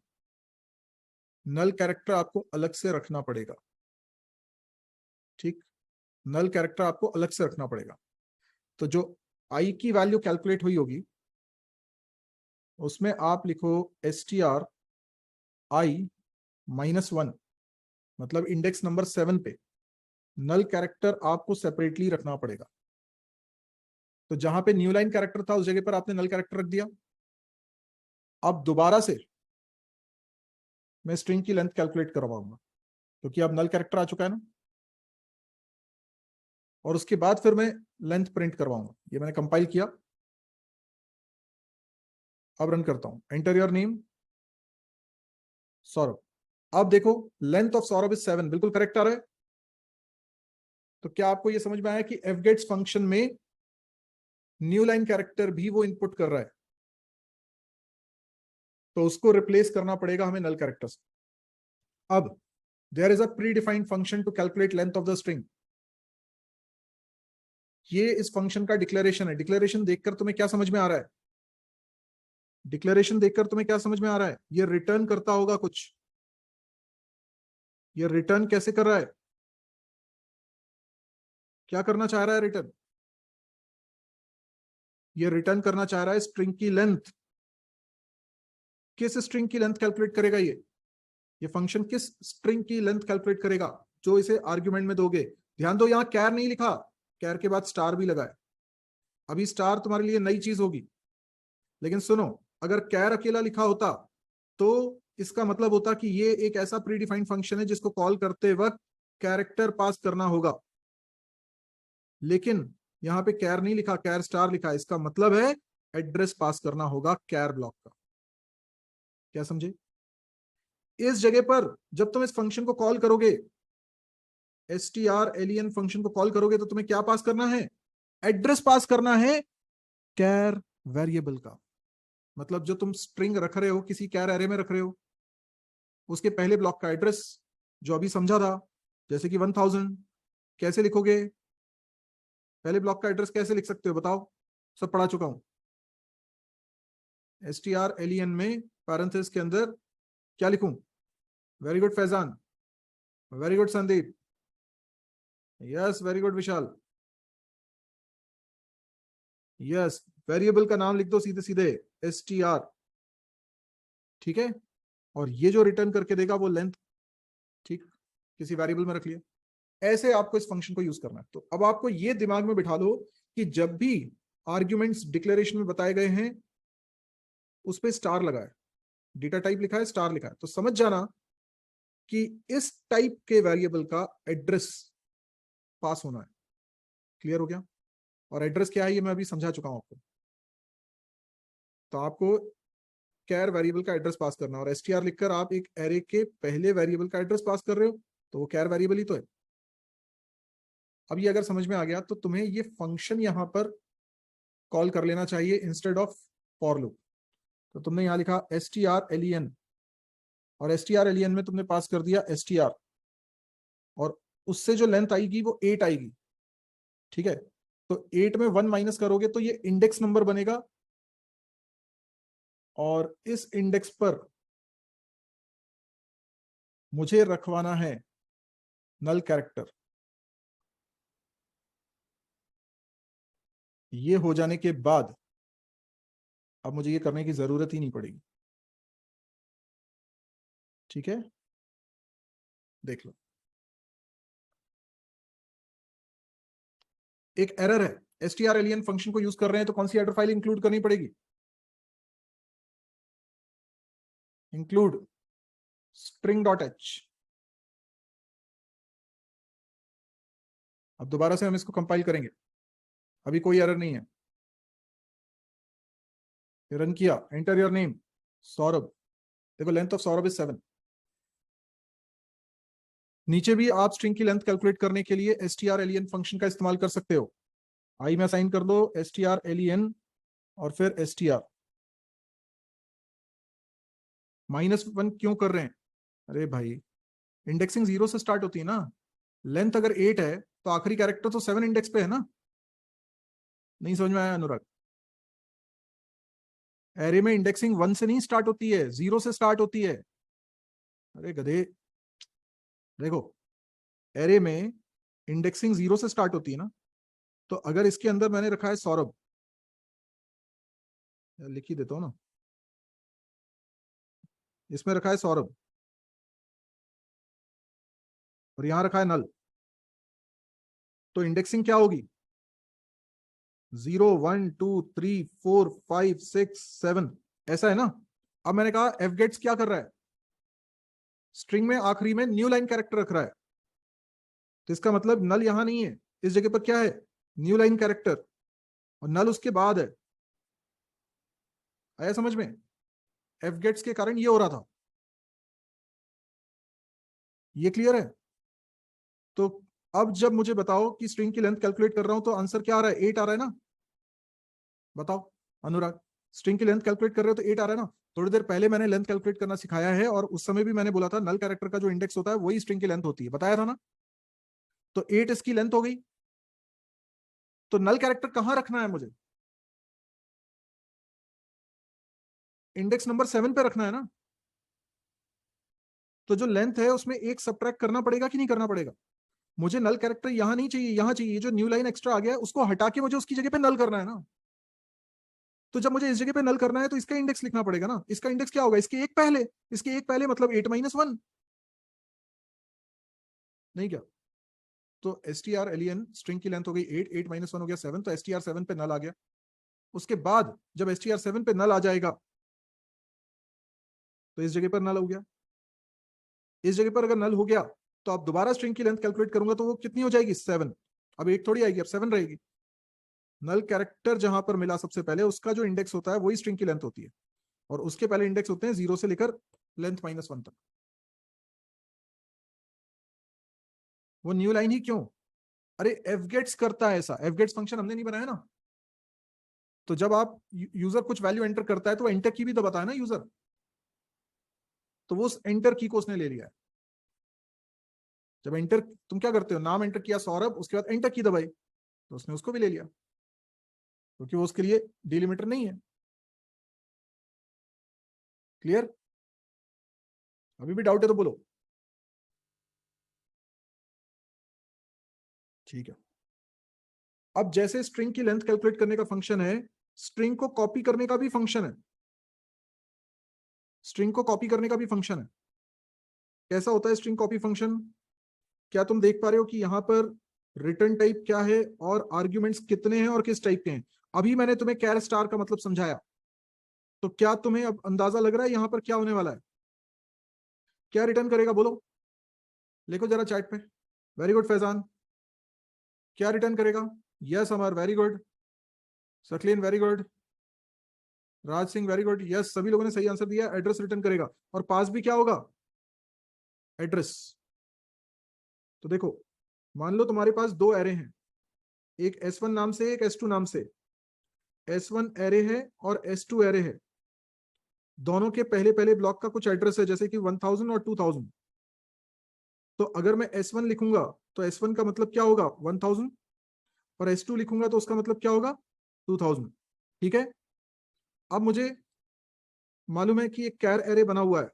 नल कैरेक्टर आपको अलग से रखना पड़ेगा। ठीक, नल कैरेक्टर आपको अलग से रखना पड़ेगा। तो जो आई की वैल्यू कैलकुलेट हुई होगी उसमें आप लिखो str i -1, मतलब इंडेक्स नंबर 7 पे नल कैरेक्टर आपको सेपरेटली रखना पड़ेगा। तो जहां पे न्यू लाइन कैरेक्टर था उस जगह पर आपने नल कैरेक्टर रख दिया। अब दोबारा से मैं स्ट्रिंग की लेंथ कैलकुलेट करवाऊंगा क्योंकि अब नल कैरेक्टर आ चुका है ना, और उसके बाद फिर मैं लेंथ प्रिंट करवाऊंगा। ये मैंने कंपाइल किया, अब रन करता हूं। Enter your name Saurabh. अब देखो लेंथ ऑफ सौरभ इज 7, बिल्कुल करेक्ट आ रहा है। तो क्या आपको यह समझ में आया कि fgets फंक्शन में न्यू लाइन कैरेक्टर भी वो इनपुट कर रहा है, तो उसको रिप्लेस करना पड़ेगा हमें नल कैरेक्टर से। अब there is a predefined function to calculate length of the string. ये इस फंक्शन का डिक्लेरेशन है। डिक्लेरेशन देखकर तुम्हें क्या समझ में आ रहा है? डिक्लेरेशन देखकर तुम्हें क्या समझ में आ रहा है? ये रिटर्न करता होगा कुछ। ये रिटर्न कैसे कर रहा है? क्या करना चाह रहा है रिटर्न? ये रिटर्न करना चाह रहा है स्ट्रिंग की लेंथ। किस स्ट्रिंग की लेंथ कैलकुलेट करेगा ये फंक्शन किस स्ट्रिंग की लेंथ कैलकुलेट करेगा जो इसे आर्ग्यूमेंट में दोगे? ध्यान दो, यहां कैर नहीं लिखा, कैर के बाद स्टार भी लगा है। अभी स्टार तुम्हारे लिए नई चीज होगी, लेकिन सुनो, अगर कैर अकेला लिखा होता तो इसका मतलब होता कि ये एक ऐसा प्री डिफाइंड फंक्शन है जिसको कॉल करते वक्त कैरेक्टर पास करना होगा। लेकिन यहां पे कैर नहीं लिखा, कैर स्टार लिखा, इसका मतलब है एड्रेस पास करना होगा कैर ब्लॉक का। क्या समझे? इस जगह पर जब तुम इस फंक्शन को कॉल करोगे, strlen फंक्शन को कॉल करोगे, तो तुम्हें क्या पास करना है? एड्रेस पास करना है कैर वेरिएबल का। मतलब जो तुम स्ट्रिंग रख रहे हो, किसी कैर एरे में रख रहे हो, उसके पहले ब्लॉक का एड्रेस जो अभी समझा था, जैसे कि 1000 कैसे लिखोगे? पहले ब्लॉक का एड्रेस कैसे लिख सकते हो बताओ? सब पढ़ा चुका हूं। strlen में पैरेंथेसिस के अंदर क्या लिखूं? Very good Faizan, very good Sandeep, yes very good Vishal, yes. Variable का नाम लिख दो सीधे सीधे str, ठीक है। और ये जो रिटर्न करके देगा वो लेंथ, ठीक, किसी वेरिएबल में रख लिया। ऐसे आपको इस फंक्शन को यूज करना है। तो अब आपको ये दिमाग में बिठा लो कि जब भी आर्ग्यूमेंट्स डिक्लेरेशन में बताए गए हैं उस पर स्टार लगा है, डेटा टाइप लिखा है, स्टार लिखा है, तो समझ जाना कि इस टाइप के वेरिएबल का एड्रेस पास होना है। क्लियर हो गया? और एड्रेस क्या है ये मैं अभी समझा चुका हूं आपको। तो आपको कैर वेरिएबल का एड्रेस पास करना है, और str लिखकर आप एक एरे के पहले वेरिएबल का एड्रेस पास कर रहे हो, तो वो कैर वेरिएबल ही तो है। अब ये अगर समझ में आ गया तो तुम्हें ये फंक्शन यहां पर कॉल कर लेना चाहिए इंस्टेड ऑफ फॉर लूप। तो तुमने यहां लिखा strlen, और strlen में तुमने पास कर दिया str, और उससे जो लेंथ आएगी वो 8 आएगी, ठीक है। तो 8 में 1 माइनस करोगे तो ये इंडेक्स नंबर बनेगा, और इस इंडेक्स पर मुझे रखवाना है नल कैरेक्टर। ये हो जाने के बाद अब मुझे ये करने की जरूरत ही नहीं पड़ेगी, ठीक है। देख लो, एक एरर है, strlen फंक्शन को यूज कर रहे हैं तो कौन सी हेडर फाइल इंक्लूड करनी पड़ेगी? Include string.h। अब दोबारा से हम इसको कंपाइल करेंगे, अभी कोई एरर नहीं है। रन किया, एंटर योर नेम सौरभ, देखो लेंथ ऑफ सौरभ इज 7। नीचे भी आप स्ट्रिंग की लेंथ कैलकुलेट करने के लिए strlen फंक्शन का इस्तेमाल कर सकते हो। आई में असाइन कर दो strlen और फिर str। -1 क्यों कर रहे हैं? अरे भाई, इंडेक्सिंग 0 से स्टार्ट होती है ना। लेंथ अगर 8 है तो आखिरी कैरेक्टर तो 7 इंडेक्स पे है ना। नहीं समझ में आया अनुराग? एरे में इंडेक्सिंग 1 से नहीं स्टार्ट होती है, 0 से स्टार्ट होती है। अरे गधे, देखो, एरे में इंडेक्सिंग 0 से स्टार्ट होती है ना। तो अगर इसके अंदर मैंने रखा है सौरभ, लिख ही देता हूं ना, इसमें रखा है सौरभ और यहां रखा है नल, तो इंडेक्सिंग क्या होगी? 0 1 2 3 4 5 6 7, ऐसा है ना। अब मैंने कहा एफ गेट्स क्या कर रहा है? स्ट्रिंग में आखिरी में न्यू लाइन कैरेक्टर रख रहा है, तो इसका मतलब नल यहां नहीं है, इस जगह पर क्या है? न्यू लाइन कैरेक्टर, और नल उसके बाद है। आया समझ में? एफ गेट्स के कारण ये हो रहा था। ये क्लियर है? तो अब जब मुझे बताओ कि स्ट्रिंग की लेंथ कैलकुलेट कर रहा हूं तो आंसर क्या आ रहा है? 8 आ रहा है ना। बताओ अनुराग, स्ट्रिंग की लेंथ कैलकुलेट कर रहे हो तो 8 आ रहा है ना। थोड़ी देर पहले मैंने लेंथ कैलकुलेट करना सिखाया है, और उस समय भी मैंने बोला था नल कैरेक्टर का जो इंडेक्स होता है वही स्ट्रिंग की लेंथ होती है, बताया था ना। तो 8 इसकी लेंथ हो गई। तो नल कैरेक्टर कहां रखना है मुझे? इंडेक्स नंबर 7 पे रखना है ना। तो जो लेंथ है उसमें एक सब्ट्रैक्ट करना पड़ेगा कि नहीं करना पड़ेगा? मुझे नल कैरेक्टर यहां नहीं चाहिए, यहां चाहिए। जो न्यू लाइन एक्स्ट्रा आ गया है उसको हटा के मुझे उसकी जगह पे नल करना है ना। तो जब मुझे इस जगह पे नल करना है तो इसका इंडेक्स लिखना पड़ेगा ना। इसका इंडेक्स क्या होगा? इसके एक पहले, इसके एक पहले मतलब 8 - 1, नहीं क्या? तो strlen स्ट्रिंग की लेंथ हो गई 8, 8 - 1 हो गया 7, तो str7 पे नल आ गया। उसके बाद जब str7 पे नल आ जाएगा तो इस जगह पर नल हो गया। इस जगह पर अगर नल हो गया तो अब दोबारा स्ट्रिंग की लेंथ कैलकुलेट करूंगा तो वो कितनी हो जाएगी? 7। अब 8 थोड़ी आएगी, अब 7 रहेगी। नल कैरेक्टर जहां पर मिला सबसे पहले उसका जो इंडेक्स होता है वही स्ट्रिंग की लेंथ होती है, और उसके पहले इंडेक्स होते हैं 0 से लेकर लेंथ -1 तक। वो न्यू लाइन ही क्यों? अरे एफ गेट्स करता है ऐसा, एफ गेट्स फंक्शन हमने नहीं बनाया ना। तो जब आप यूजर कुछ वैल्यू एंटर करता है तो एंटर की भी दबाता है ना यूजर, तो वो उस एंटर की को उसने ले लिया है। जब एंटर तुम क्या करते हो, नाम एंटर किया सौरभ, उसके बाद एंटर की दबाई, तो उसने उसको भी ले लिया, क्योंकि वो उसके लिए डिलिमिटर नहीं है। क्लियर? अभी भी डाउट है तो बोलो। ठीक है। अब जैसे स्ट्रिंग की लेंथ कैलकुलेट करने का फंक्शन है, स्ट्रिंग को कॉपी करने का भी फंक्शन है। स्ट्रिंग को कॉपी करने का भी फंक्शन है। कैसा होता है स्ट्रिंग कॉपी फंक्शन? क्या तुम देख पा रहे हो कि यहां पर रिटर्न टाइप क्या है और आर्ग्यूमेंट्स कितने हैं और किस टाइप के हैं? अभी मैंने तुम्हें कैर स्टार का मतलब समझाया, तो क्या तुम्हें अब अंदाजा लग रहा है यहां पर क्या होने वाला है? क्या रिटर्न करेगा बोलो, लिखो जरा चैट पे। Very good Faizan. क्या रिटर्न करेगा? Yes Amar, very good. Saqlain, very good. Raj Singh, very good. Yes, सभी लोगों ने सही आंसर दिया। एड्रेस रिटर्न करेगा। और पास भी क्या होगा? एड्रेस। तो देखो, मान लो तुम्हारे पास दो एरे हैं, एक S1 नाम से, एक S2 नाम से। S1 एरे है और S2 एरे है। दोनों के पहले पहले ब्लॉक का कुछ एड्रेस है, जैसे कि 1000 और 2000। तो अगर मैं S1 लिखूंगा तो S1 का मतलब क्या होगा? 1000। और S2 लिखूंगा तो उसका मतलब क्या होगा? 2000। ठीक है। अब मुझे मालूम है कि एक कैर एरे बना हुआ है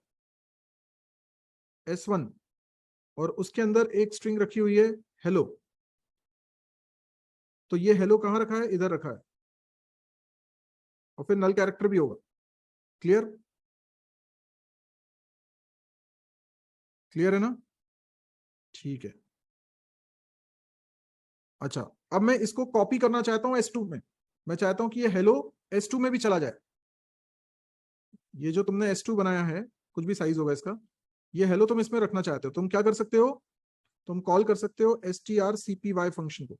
S1, और उसके अंदर एक स्ट्रिंग रखी हुई है हेलो। तो ये हेलो कहां रखा है? इधर रखा है। और फिर नल कैरेक्टर भी होगा। क्लियर? क्लियर है ना? ठीक है। अच्छा, अब मैं इसको कॉपी करना चाहता हूं S2 में। मैं चाहता हूं कि ये हेलो S2 में भी चला जाए। ये जो तुमने S2 बनाया है, कुछ भी साइज होगा इसका, ये हेलो तुम इसमें रखना चाहते हो, तुम क्या कर सकते हो? तुम कॉल कर सकते हो strcpy फंक्शन को।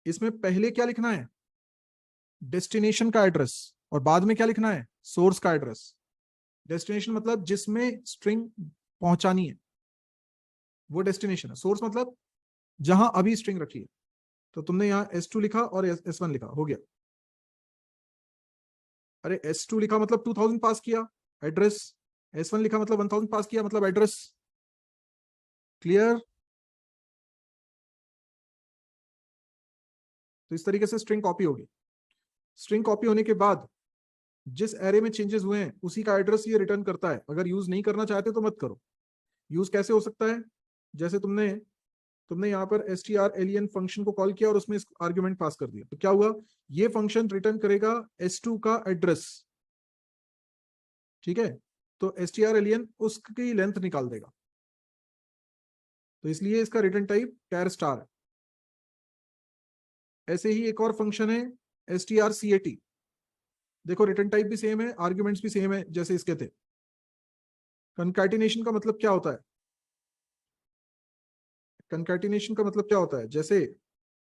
इसमें पहले क्या लिखना है? डेस्टिनेशन का एड्रेस। और बाद में क्या लिखना है? सोर्स का एड्रेस। डेस्टिनेशन मतलब जिसमें स्ट्रिंग पहुंचानी है, वो डेस्टिनेशन है। सोर्स मतलब जहां अभी स्ट्रिंग रखी है। तो तुमने यहाँ S2 लिखा और S1 लिखा, हो गया। अरे S2 लिखा मतलब 2000 पास किया, एड्रेस। S1 लिखा मतलब 1000 पास किया, मतलब एड्रेस। क्लियर? तो इस तरीके से स्ट्रिंग कॉपी होगी। स्ट्रिंग कॉपी होने के बाद जिस एरे में चेंजेस हुए हैं उसी का एड्रेस ये रिटर्न करता है। अगर यूज नहीं करना चाहते तो मत करो। यूज कैसे हो सकता है? जैसे तुमने तुमने यहाँ पर strlen फंक्शन को कॉल किया और उसमें आर्ग्यूमेंट पास कर दिया, तो क्या हुआ? ये फंक्शन रिटर्न करेगा S2 का एड्रेस। ठीक है। तो strlen उसकी लेंथ निकाल देगा। तो इसलिए इसका रिटर्न टाइप कैर स्टार है। ऐसे ही एक और फंक्शन है strcat। देखो, रिटर्न टाइप भी सेम है, आर्ग्यूमेंट्स भी सेम है जैसे इसके थे। कंकैटिनेशन का मतलब क्या होता है? कंकैटिनेशन का मतलब क्या होता है? जैसे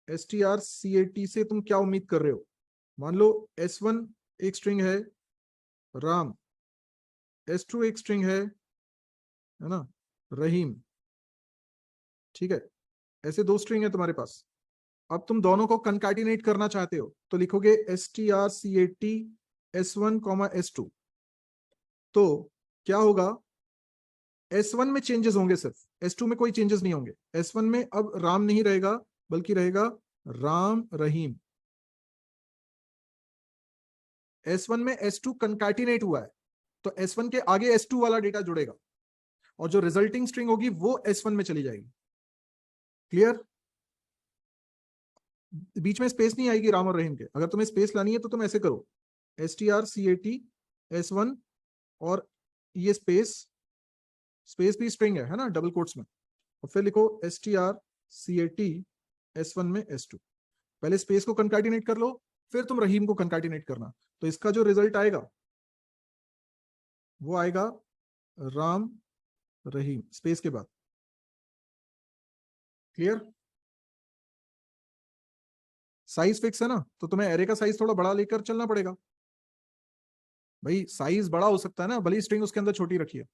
strcat से तुम क्या उम्मीद कर रहे हो? मान लो S1 एक स्ट्रिंग है राम, S2 एक स्ट्रिंग है ना, रहीम। ठीक है। ऐसे दो स्ट्रिंग है तुम्हारे पास। अब तुम दोनों को कंकैटिनेट करना चाहते हो तो लिखोगे strcat S1 S2। तो क्या होगा? S1 में चेंजेस होंगे सिर्फ, S2 में कोई चेंजेस नहीं होंगे। S1 में अब राम नहीं रहेगा, बल्कि रहेगा राम रहीम। S1 में S2 कंकैटिनेट हुआ है, तो S1 के आगे S2 वाला डेटा जुड़ेगा, और जो रिजल्टिंग स्ट्रिंग होगी वो S1 में चली जाएगी। क्लियर? बीच में स्पेस नहीं आएगी राम और रहीम के। अगर तुम्हें स्पेस लानी है तो तुम ऐसे करो, strcat S1, और ये स्पेस, स्पेस भी स्ट्रिंग है ना, डबल कोट्स में। और फिर लिखो strcat S1 में S2। पहले स्पेस को कंकैटिनेट कर लो, फिर तुम रहीम को कंकैटिनेट करना। तो इसका जो रिजल्ट आएगा वो आएगा राम रहीम, स्पेस के बाद। क्लियर? साइज फिक्स है ना, तो तुम्हें एरे का साइज थोड़ा बड़ा लेकर चलना पड़ेगा। भाई साइज बड़ा हो सकता है ना, भले स्ट्रिंग उसके अंदर छोटी रखी है।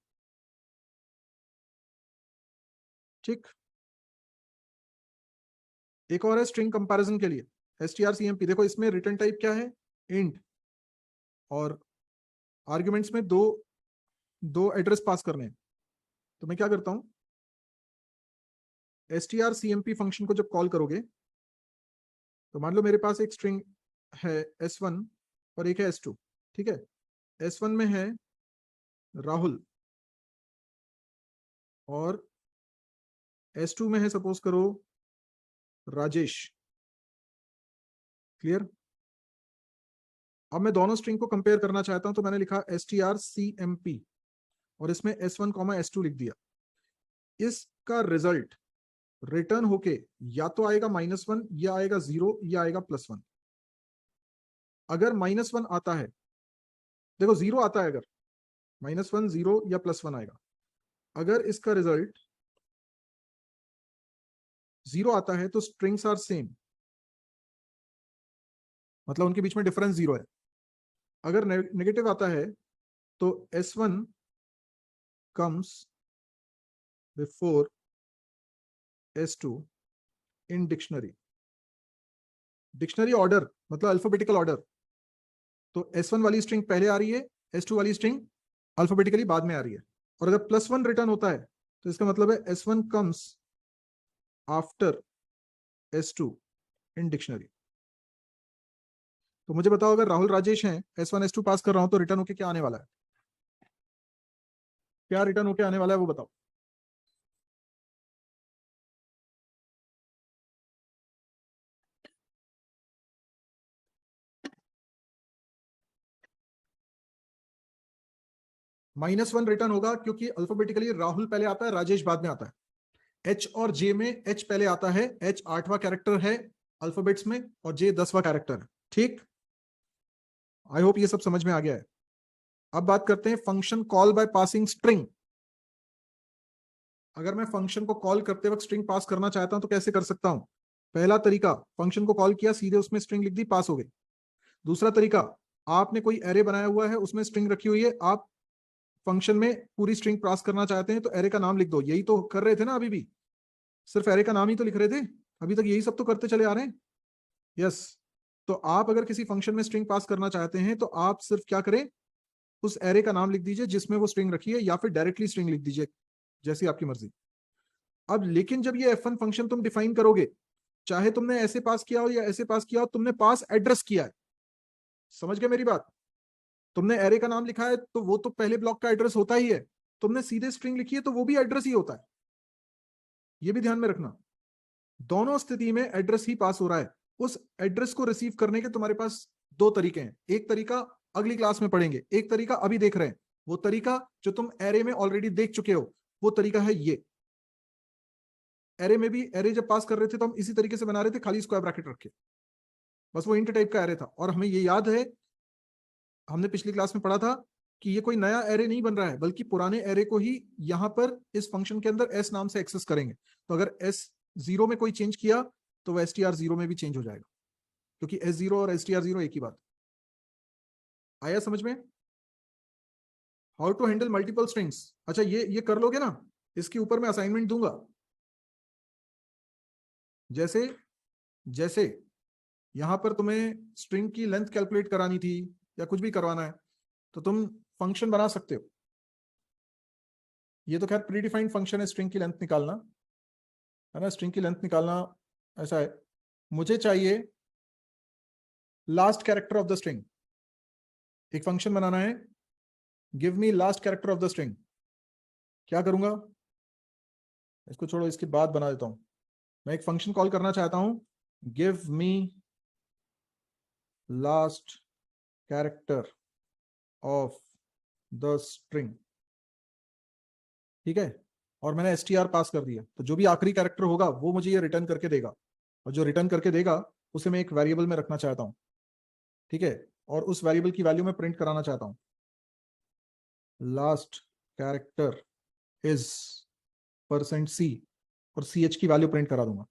ठीक। एक और है स्ट्रिंग कंपैरिजन के लिए strcmp। देखो इसमें रिटर्न टाइप क्या है, इंट, और आर्ग्यूमेंट्स में दो दो एड्रेस पास करने हैं। तो मैं क्या करता हूं, strcmp फंक्शन को जब कॉल करोगे तो मान लो मेरे पास एक स्ट्रिंग है s1 और एक है s2, ठीक है। s1 में है राहुल और s2 में है सपोज करो राजेश। क्लियर। अब मैं दोनों स्ट्रिंग को कंपेयर करना चाहता हूं तो मैंने लिखा strcmp और इसमें s1 s2 लिख दिया। इसका रिजल्ट रिटर्न होके या तो आएगा -1 या आएगा 0 या आएगा +1। अगर -1 आता है, देखो 0 आता है, अगर -1 0 या +1 आएगा। अगर इसका रिजल्ट 0 आता है तो स्ट्रिंग्स आर सेम, मतलब उनके बीच में डिफरेंस 0 है। अगर नेगेटिव आता है तो s1 comes before s2 in dictionary. Dictionary order मतलब अल्फाबेटिकल ऑर्डर। तो s1 वाली स्ट्रिंग पहले आ रही है, s2 वाली स्ट्रिंग अल्फाबेटिकली बाद में आ रही है। और अगर +1 रिटर्न होता है तो इसका मतलब है s1 comes after s2 in dictionary. तो मुझे बताओ, अगर राहुल राजेश हैं, s1 s2 पास कर रहा हूं तो रिटर्न होके क्या आने वाला है, क्या रिटर्न होके आने वाला है वो बताओ। -1 रिटर्न होगा क्योंकि अल्फाबेटिकली राहुल पहले आता है, राजेश बाद में आता है। H और J में H पहले आता है, H 8वां कैरेक्टर है अल्फाबेट्स में और J 10वां कैरेक्टर है। ठीक, आई होप ये सब समझ में आ गया है। अब बात करते हैं function call by passing string. अगर मैं फंक्शन को कॉल करते वक्त स्ट्रिंग पास करना चाहता हूं तो कैसे कर सकता हूं। पहला तरीका, फंक्शन को कॉल किया, सीधे उसमें स्ट्रिंग लिख दी, पास हो गई। दूसरा तरीका, आपने कोई एरे बनाया हुआ है, उसमें स्ट्रिंग रखी हुई है, आप फंक्शन में पूरी स्ट्रिंग पास करना चाहते हैं तो एरे का नाम लिख दो। यही तो कर रहे थे ना अभी भी, सिर्फ एरे का नाम ही तो लिख रहे थे, अभी तक यही सब तो करते चले आ रहे हैं। यस। तो आप अगर किसी फंक्शन में स्ट्रिंग पास करना चाहते हैं तो आप सिर्फ क्या करें, उस एरे का नाम लिख दीजिए जिसमें वो स्ट्रिंग रखी है, या फिर डायरेक्टली स्ट्रिंग लिख दीजिए, जैसी आपकी मर्जी। अब लेकिन जब ये f1 फंक्शन तुम डिफाइन करोगे, चाहे तुमने ऐसे पास किया हो या ऐसे पास किया हो, तुमने पास एड्रेस किया है। समझ गए मेरी बात। तुमने एरे का नाम लिखा है तो वो तो पहले ब्लॉक का एड्रेस होता ही है, तुमने सीधे स्ट्रिंग लिखी है तो वो भी एड्रेस ही होता है। ये भी ध्यान में रखना, दोनों स्थिति में एड्रेस ही पास हो रहा है। उस एड्रेस को रिसीव करने के तुम्हारे पास दो तरीके हैं। एक तरीका अगली क्लास में पढ़ेंगे, एक तरीका अभी देख रहे हैं। वो तरीका जो तुम एरे में ऑलरेडी देख चुके हो, वो तरीका है ये। एरे में भी एरे जब पास कर रहे थे तो हम इसी तरीके से बना रहे थे, खाली स्क्वायर ब्रैकेट रखे, बस वो इंट टाइप का एरे था। और हमें ये याद है, हमने पिछली क्लास में पढ़ा था कि ये कोई नया एरे नहीं बन रहा है, बल्कि पुराने एरे को ही यहां पर इस फंक्शन के अंदर एस नाम से एक्सेस करेंगे। तो अगर S0 में कोई चेंज किया तो वह str0 में भी चेंज हो जाएगा, क्योंकि S0 और str0 एक ही बात। आया समझ में। How to handle multiple strings. अच्छा, ये कर लोगे ना, इसके ऊपर मैं असाइनमेंट दूंगा। जैसे जैसे यहां पर तुम्हें स्ट्रिंग की लेंथ कैलकुलेट करानी थी या कुछ भी करवाना है तो तुम फंक्शन बना सकते हो। ये तो खैर प्री डिफाइंड फंक्शन है स्ट्रिंग की लेंथ निकालना, है ना। स्ट्रिंग की लेंथ निकालना ऐसा है, मुझे चाहिए last character of the string. एक फंक्शन बनाना है, give me last character of the string. क्या करूंगा, इसको छोड़ो, इसके बाद बना देता हूं। मैं एक फंक्शन कॉल करना चाहता हूं, give me last character of the string. ठीक है, और मैंने str पास कर दिया, तो जो भी आखिरी कैरेक्टर होगा वो मुझे ये रिटर्न करके देगा, और जो रिटर्न करके देगा उसे मैं एक वेरिएबल में रखना चाहता हूं। ठीक है, और उस वेरिएबल की वैल्यू में प्रिंट कराना चाहता हूं, लास्ट कैरेक्टर इज %c, और ch की वैल्यू प्रिंट करा दूंगा।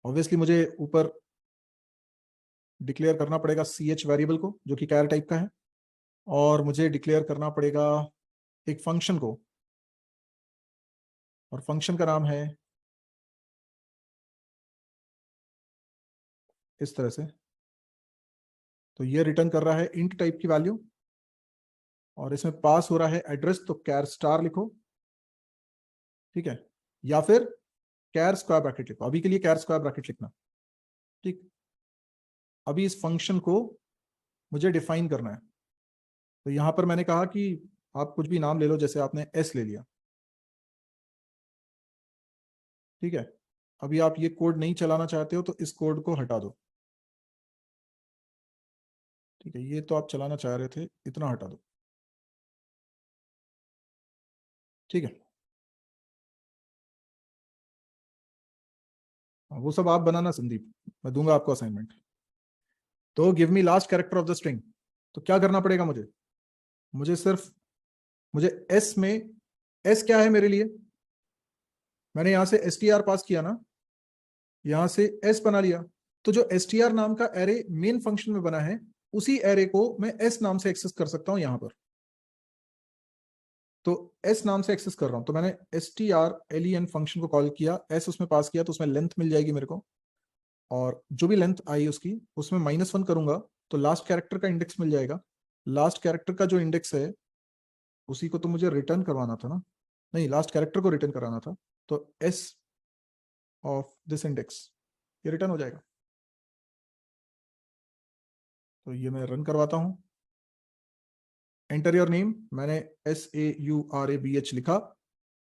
ऑब्वियसली मुझे ऊपर डिक्लेयर करना पड़ेगा ch वेरिएबल को, जो कि कैर टाइप का है, और मुझे डिक्लेयर करना पड़ेगा एक फंक्शन को, और फंक्शन का नाम है इस तरह से। तो ये रिटर्न कर रहा है इंट टाइप की वैल्यू, और इसमें पास हो रहा है एड्रेस, तो कैर स्टार लिखो, ठीक है, या फिर कैर स्क्वायर ब्रैकेट लिखो। अभी के लिए कैर स्क्वायर ब्रैकेट लिखना, ठीक। अभी इस फंक्शन को मुझे डिफाइन करना है। तो यहां पर मैंने कहा कि आप कुछ भी नाम ले लो, जैसे आपने एस ले लिया, ठीक है। अभी आप ये कोड नहीं चलाना चाहते हो तो इस कोड को हटा दो, ठीक है। ये तो आप चलाना चाह रहे थे, इतना हटा दो, ठीक है। वो सब आप बनाना संदीप, मैं दूंगा आपको असाइनमेंट। तो give me last character of the string. तो क्या करना पड़ेगा मुझे? मुझे सिर्फ, मुझे एस में, एस क्या है मेरे लिए? मैंने यहां से एस टी आर पास किया ना, यहां से एस बना लिया। तो जो एस टी आर नाम का एरे मेन फंक्शन में बना है, उसी एरे को मैं एस नाम से एक्सेस कर सकता हूं यहां पर। तो एस नाम से एक्सेस कर रहा हूं, तो मैंने S T R L E N function को कॉल किया, एस उसमें पास किया, तो उसमें लेंथ मिल जाएगी मेरे को, और जो भी लेंथ आई उसकी, उसमें -1 करूंगा तो लास्ट कैरेक्टर का इंडेक्स मिल जाएगा। लास्ट कैरेक्टर का जो इंडेक्स है उसी को तो मुझे रिटर्न करवाना था ना, नहीं, लास्ट कैरेक्टर को रिटर्न कराना था। तो एस ऑफ दिस इंडेक्स, ये रिटर्न हो जाएगा। तो ये मैं रन करवाता हूं। एंटर योर नेम, मैंने SAURABH लिखा,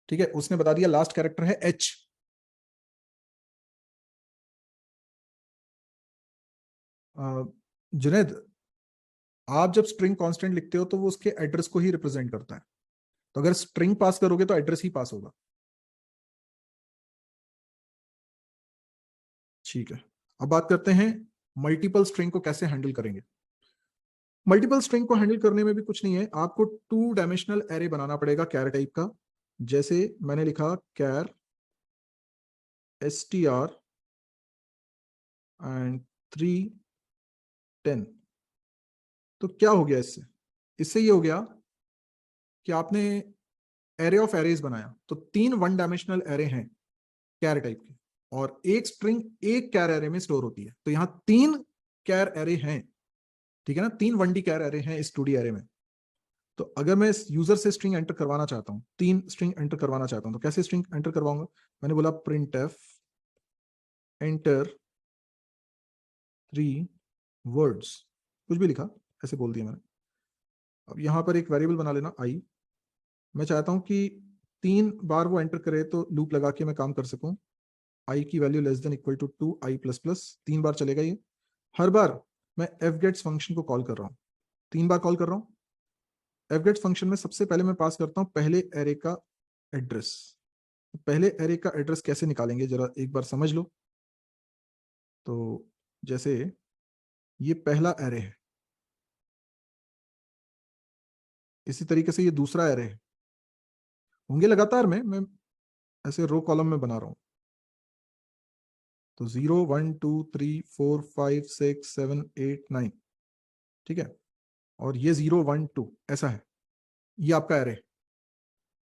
ठीक है। उसने बता दिया लास्ट कैरेक्टर है H। जुनेद, आप जब स्ट्रिंग कांस्टेंट लिखते हो तो वो उसके एड्रेस को ही रिप्रेजेंट करता है। तो अगर स्ट्रिंग पास करोगे तो एड्रेस ही पास होगा, ठीक है। अब बात करते हैं मल्टीपल स्ट्रिंग को कैसे हैंडल करेंगे। मल्टीपल स्ट्रिंग को हैंडल करने में भी कुछ नहीं है, आपको 2 डायमेंशनल एरे बनाना पड़ेगा कैर टाइप का। जैसे मैंने लिखा कैर STR एंड 310। तो क्या हो गया इससे? इससे ये हो गया कि आपने एरे ऑफ एरेज बनाया, तो 3 1 डायमेंशनल एरे हैं कैर टाइप के, और एक स्ट्रिंग एक कैर एरे में स्टोर होती है। तो यहां 3 कैर एरे हैं, ठीक है ना, 3 1D कैर एरे हैं इस 2D एरे में। तो अगर मैं इस यूजर से स्ट्रिंग एंटर करवाना चाहता हूँ, 3 स्ट्रिंग एंटर करवाना चाहता हूँ, तो कैसे स्ट्रिंग एंटर करवाऊंगा? मैंने बोला प्रिंट एफ एंटर 3 वर्ड्स, कुछ भी लिखा, ऐसे बोल दिया मैंने। अब यहाँ पर एक वेरिएबल बना लेना आई। मैं चाहता हूँ कि 3 बार वो एंटर करे तो लूप लगा के मैं काम कर सकूं। आई की value less than equal to 2i++, 3 बार चलेगा ये। हर बार मैं fgets फंक्शन को कॉल कर रहा हूँ, 3 बार कॉल कर रहा हूँ। fgets फंक्शन में सबसे पहले मैं पास करता हूँ पहले एरे का एड्रेस। पहले एरे का एड्रेस कैसे निकालेंगे जरा एक बार समझ लो। तो जैसे ये पहला एरे है, इसी तरीके से ये दूसरा एरे है, होंगे लगातार में, मैं ऐसे रो कॉलम में बना रहा हूं। तो 0 1 2 3 4 5 6 7 8 9, ठीक है, और ये 0 1 2 ऐसा है, ये आपका एरे।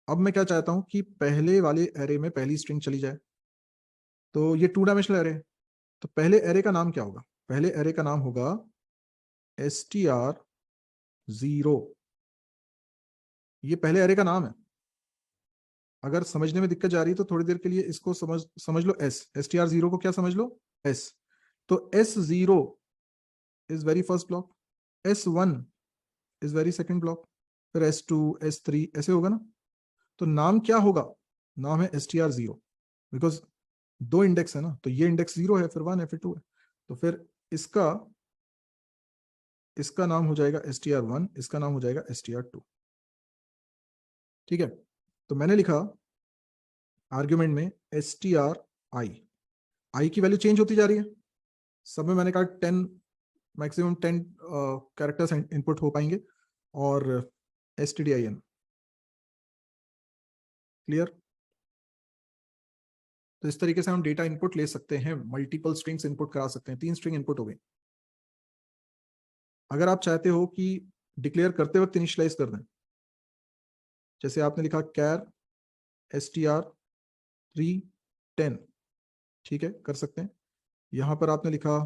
अब मैं क्या चाहता हूं कि पहले वाले एरे में पहली स्ट्रिंग चली जाए। तो ये 2 डायमेंशनल एरे, तो पहले एरे का नाम क्या होगा? पहले एरे का नाम होगा STR 0। ये पहले एरे का नाम है। अगर समझने में दिक्कत जा रही है तो थोड़ी देर के लिए इसको समझ समझ लो, STR 0 को क्या समझ लो? S। तो S0 is very first block, S1 is very second block, फिर S2 S3 ऐसे होगा ना। तो नाम क्या होगा? नाम है STR 0, बिकॉज 2 इंडेक्स है ना, तो ये इंडेक्स 0 है, फिर 1 है, फिर 2 है। तो फिर इसका इसका नाम हो जाएगा STR 1, इसका नाम हो जाएगा STR 2, ठीक है। तो मैंने लिखा आर्ग्यूमेंट में STR आई की वैल्यू चेंज होती जा रही है। सब में मैंने कहा 10, मैक्सिमम 10 कैरेक्टर्स इनपुट हो पाएंगे, और STDIN, क्लियर। तो इस तरीके से हम डेटा इनपुट ले सकते हैं, मल्टीपल स्ट्रिंग्स इनपुट करा सकते हैं। 3 स्ट्रिंग इनपुट हो गई। अगर आप चाहते हो कि डिक्लेयर करते वक्त इनिशियलाइज कर दें, जैसे आपने लिखा कैर STR 310, ठीक है, कर सकते हैं। यहां पर आपने लिखा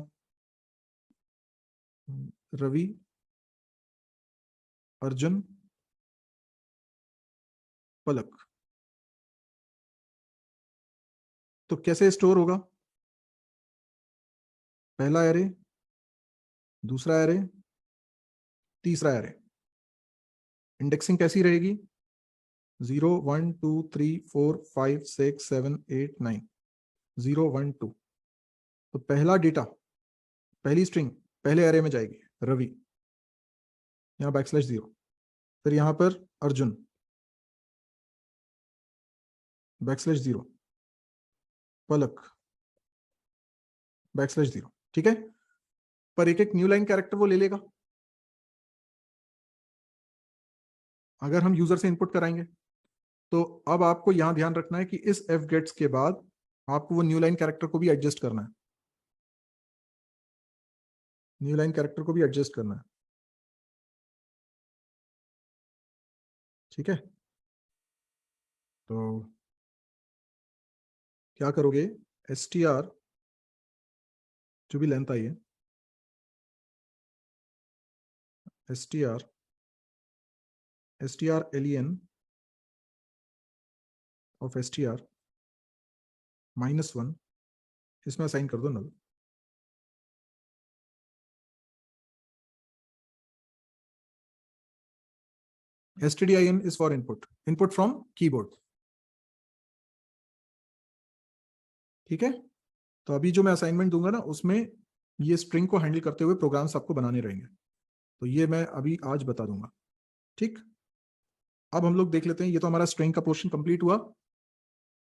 रवि, अर्जुन, पलक। तो कैसे स्टोर होगा? पहला एरे, दूसरा एरे, तीसरा एरे। इंडेक्सिंग कैसी रहेगी? 0 1 2 3 4 5 6 7 8 9, 0 1 2। तो पहला डेटा, पहली स्ट्रिंग पहले एरे में जाएगी, रवि, यहां \0। फिर यहां पर अर्जुन, \0, पलक, \0। ठीक है, पर एक एक न्यू लाइन कैरेक्टर वो ले लेगा अगर हम यूजर से इनपुट कराएंगे। तो अब आपको यहां ध्यान रखना है कि इस एफ गेट्स के बाद आपको वो न्यू लाइन कैरेक्टर को भी एडजस्ट करना है, न्यू लाइन कैरेक्टर को भी एडजस्ट करना है। ठीक है, तो क्या करोगे? str जो भी लेंथ आई है, str len ऑफ str -1, इसमें असाइन कर दो null। stdin is for input from keyboard। ठीक है, तो अभी जो मैं असाइनमेंट दूंगा ना, उसमें ये स्ट्रिंग को हैंडल करते हुए प्रोग्राम्स आपको बनाने रहेंगे, तो ये मैं अभी आज बता दूंगा। ठीक, अब हम लोग देख लेते हैं, ये तो हमारा स्ट्रिंग का पोर्शन कंप्लीट हुआ।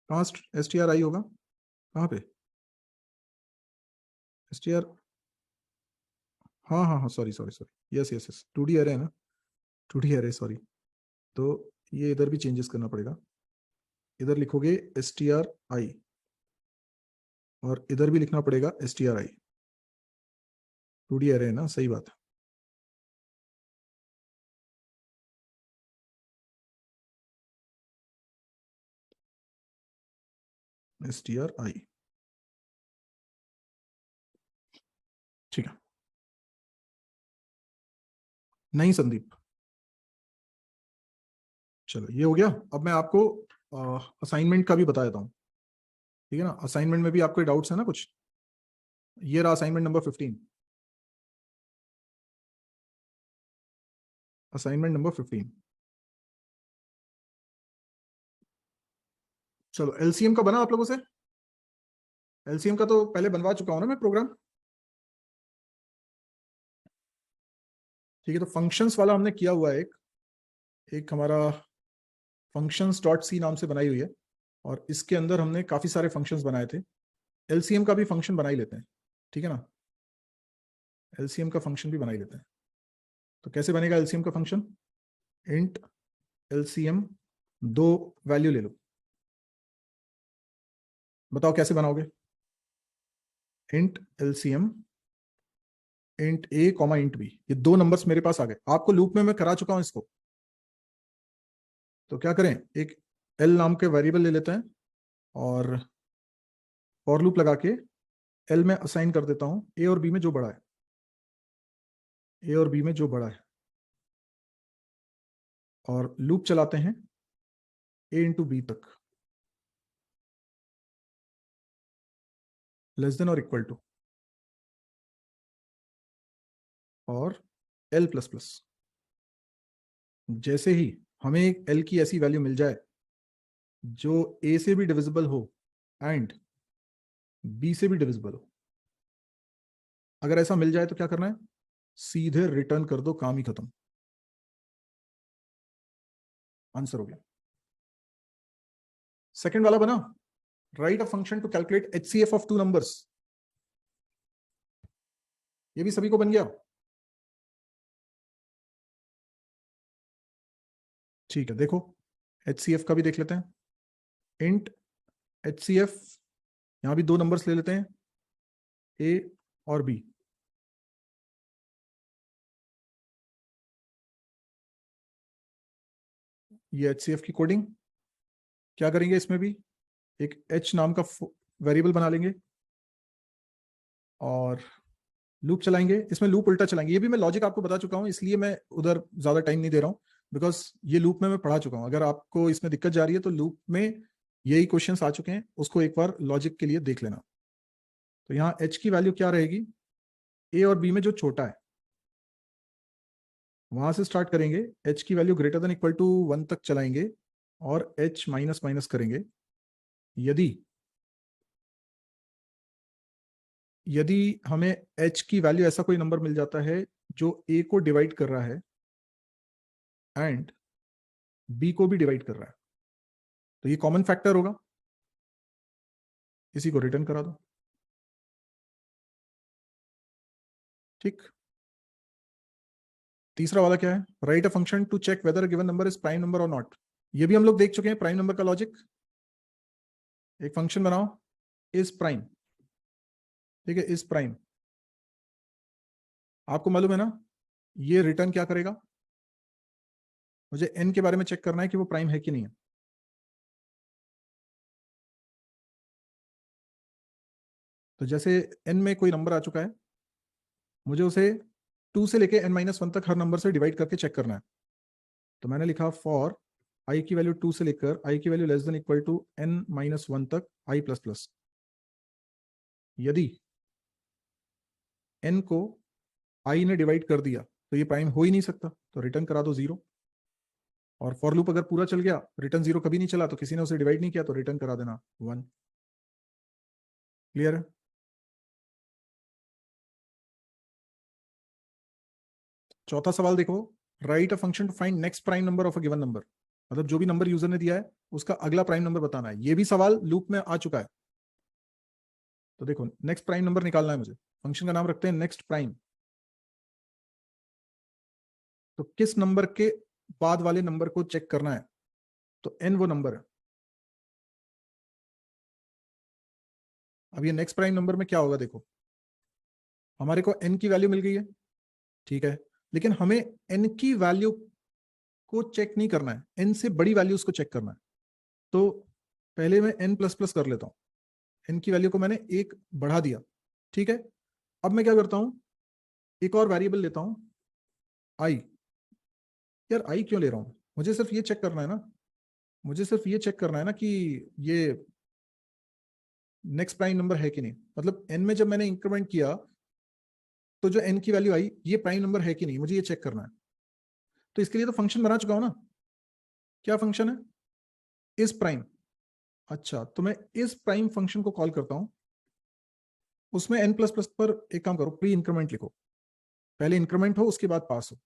कहाँ str आई होगा? कहाँ पे str? हाँ हाँ हाँ, sorry sorry sorry, yes yes yes, 2D array है ना, 2D एरे, सॉरी। तो ये इधर भी चेंजेस करना पड़ेगा, इधर लिखोगे str i और इधर भी लिखना पड़ेगा str i। 2D एरे है ना, सही बात है, str i। ठीक है, नहीं संदीप, चलो ये हो गया। अब मैं आपको असाइनमेंट का भी बता देता हूँ। ठीक है ना, असाइनमेंट में भी आपको डाउट्स है ना कुछ? ये रहा असाइनमेंट नंबर 15, असाइनमेंट नंबर 15। चलो, एलसीएम का बना आप लोगों से? एलसीएम का तो पहले बनवा चुका हूं ना मैं प्रोग्राम। ठीक है, तो फंक्शंस वाला हमने किया हुआ है, एक हमारा फंक्शंस डॉट सी नाम से बनाई हुई है, और इसके अंदर हमने काफी सारे फंक्शंस बनाए थे। एलसीएम का भी फंक्शन बना ही लेते हैं, ठीक है ना, एलसीएम का फंक्शन भी बना ही लेते हैं। तो कैसे बनेगा एलसीएम का फंक्शन? इंट एलसीएम, दो वैल्यू ले लो, बताओ कैसे बनाओगे? इंट एलसीएम इंट ए कॉमा इंट बी, ये दो नंबर्स मेरे पास आ गए, आपको लूप में मैं करा चुका हूं इसको। तो क्या करें, एक एल नाम के वेरिएबल ले लेते हैं और फॉर लूप लगा के एल में असाइन कर देता हूं ए और बी में जो बड़ा है, ए और बी में जो बड़ा है, और लूप चलाते हैं ए इंटू बी तक, लेस देन और इक्वल टू, और एल प्लस प्लस। जैसे ही हमें एक एल की ऐसी वैल्यू मिल जाए जो ए से भी डिविजिबल हो एंड बी से भी डिविजिबल हो, अगर ऐसा मिल जाए तो क्या करना है? सीधे रिटर्न कर दो, काम ही खत्म, आंसर हो गया। सेकंड वाला बना, write a function to calculate HCF of two numbers, ये भी सभी को बन गया? ठीक है, देखो एचसीएफ का भी देख लेते हैं। इंट एचसीएफ, यहां भी दो नंबर्स ले लेते हैं, ए और बी। ये एचसीएफ की कोडिंग क्या करेंगे, इसमें भी एक एच नाम का वेरिएबल बना लेंगे, और लूप चलाएंगे, इसमें लूप उल्टा चलाएंगे। ये भी मैं लॉजिक आपको बता चुका हूं, इसलिए मैं उधर ज्यादा टाइम नहीं दे रहा हूं, बिकॉज ये लूप में मैं पढ़ा चुका हूं। अगर आपको इसमें दिक्कत जा रही है तो लूप में यही क्वेश्चंस आ चुके हैं, उसको एक बार लॉजिक के लिए देख लेना। तो यहाँ h की वैल्यू क्या रहेगी, a और b में जो छोटा है वहां से स्टार्ट करेंगे, h की value greater than equal to 1 तक चलाएंगे और h माइनस माइनस करेंगे। यदि यदि हमें h की वैल्यू ऐसा कोई नंबर मिल जाता है जो a को डिवाइड कर रहा है एंड b को भी डिवाइड कर रहा है, तो ये कॉमन फैक्टर होगा, इसी को रिटर्न करा दो। ठीक। तीसरा वाला क्या है, write a function to check whether given number is prime number और नॉट। ये भी हम लोग देख चुके हैं प्राइम नंबर का लॉजिक। एक फंक्शन बनाओ इज प्राइम, ठीक है, इज प्राइम। आपको मालूम है ना ये रिटर्न क्या करेगा, मुझे n के बारे में चेक करना है कि वो प्राइम है कि नहीं है। तो जैसे n में कोई नंबर आ चुका है, मुझे उसे 2 से लेके n-1 तक हर नंबर से डिवाइड करके चेक करना है। तो मैंने लिखा फॉर i की वैल्यू 2 से लेकर i की value less than equal to n-1 तक i प्लस प्लस। यदि n को i ने डिवाइड कर दिया तो ये प्राइम हो ही नहीं सकता, तो रिटर्न करा दो 0। और फॉर लूप अगर पूरा चल गया, रिटर्न 0 कभी नहीं चला, तो किसी ने उसे डिवाइड नहीं किया तो रिटर्न करा देना 1। क्लियर है। चौथा सवाल देखो, write a function to find next prime number of a given number. मतलब जो भी नंबर यूजर ने दिया है उसका अगला प्राइम नंबर बताना है। ये भी सवाल लूप में आ चुका है। तो देखो नेक्स्ट प्राइम नंबर निकालना है मुझे, फंक्शन का नाम रखते हैं नेक्स्ट प्राइम। तो किस नंबर के बाद वाले नंबर को चेक करना है, तो n वो नंबर है। अब ये नेक्स्ट प्राइम नंबर में क्या होगा, देखो हमारे को n की वैल्यू मिल गई है, ठीक है, लेकिन हमें n की वैल्यू को चेक नहीं करना है, n से बड़ी वैल्यूज को चेक करना है। तो पहले मैं n प्लस प्लस कर लेता हूं, n की वैल्यू को मैंने 1 बढ़ा दिया, ठीक है। अब मैं क्या करता हूं, एक और वेरिएबल लेता हूं i। यार i क्यों ले रहा हूं, मुझे सिर्फ ये चेक करना है ना, मुझे सिर्फ ये चेक करना है ना कि ये नेक्स्ट प्राइम नंबर है कि नहीं। मतलब n में जब मैंने इंक्रीमेंट किया तो जो n की वैल्यू आई ये प्राइम नंबर है कि नहीं, मुझे ये चेक करना है। तो इसके लिए तो फंक्शन बना चुका हूं ना, क्या फंक्शन है, इस प्राइम। अच्छा, तो मैं इस प्राइम फंक्शन को कॉल करता हूं, उसमें n प्लस प्लस पर एक काम करो, प्री इंक्रीमेंट लिखो, पहले इंक्रीमेंट हो उसके बाद पास हो।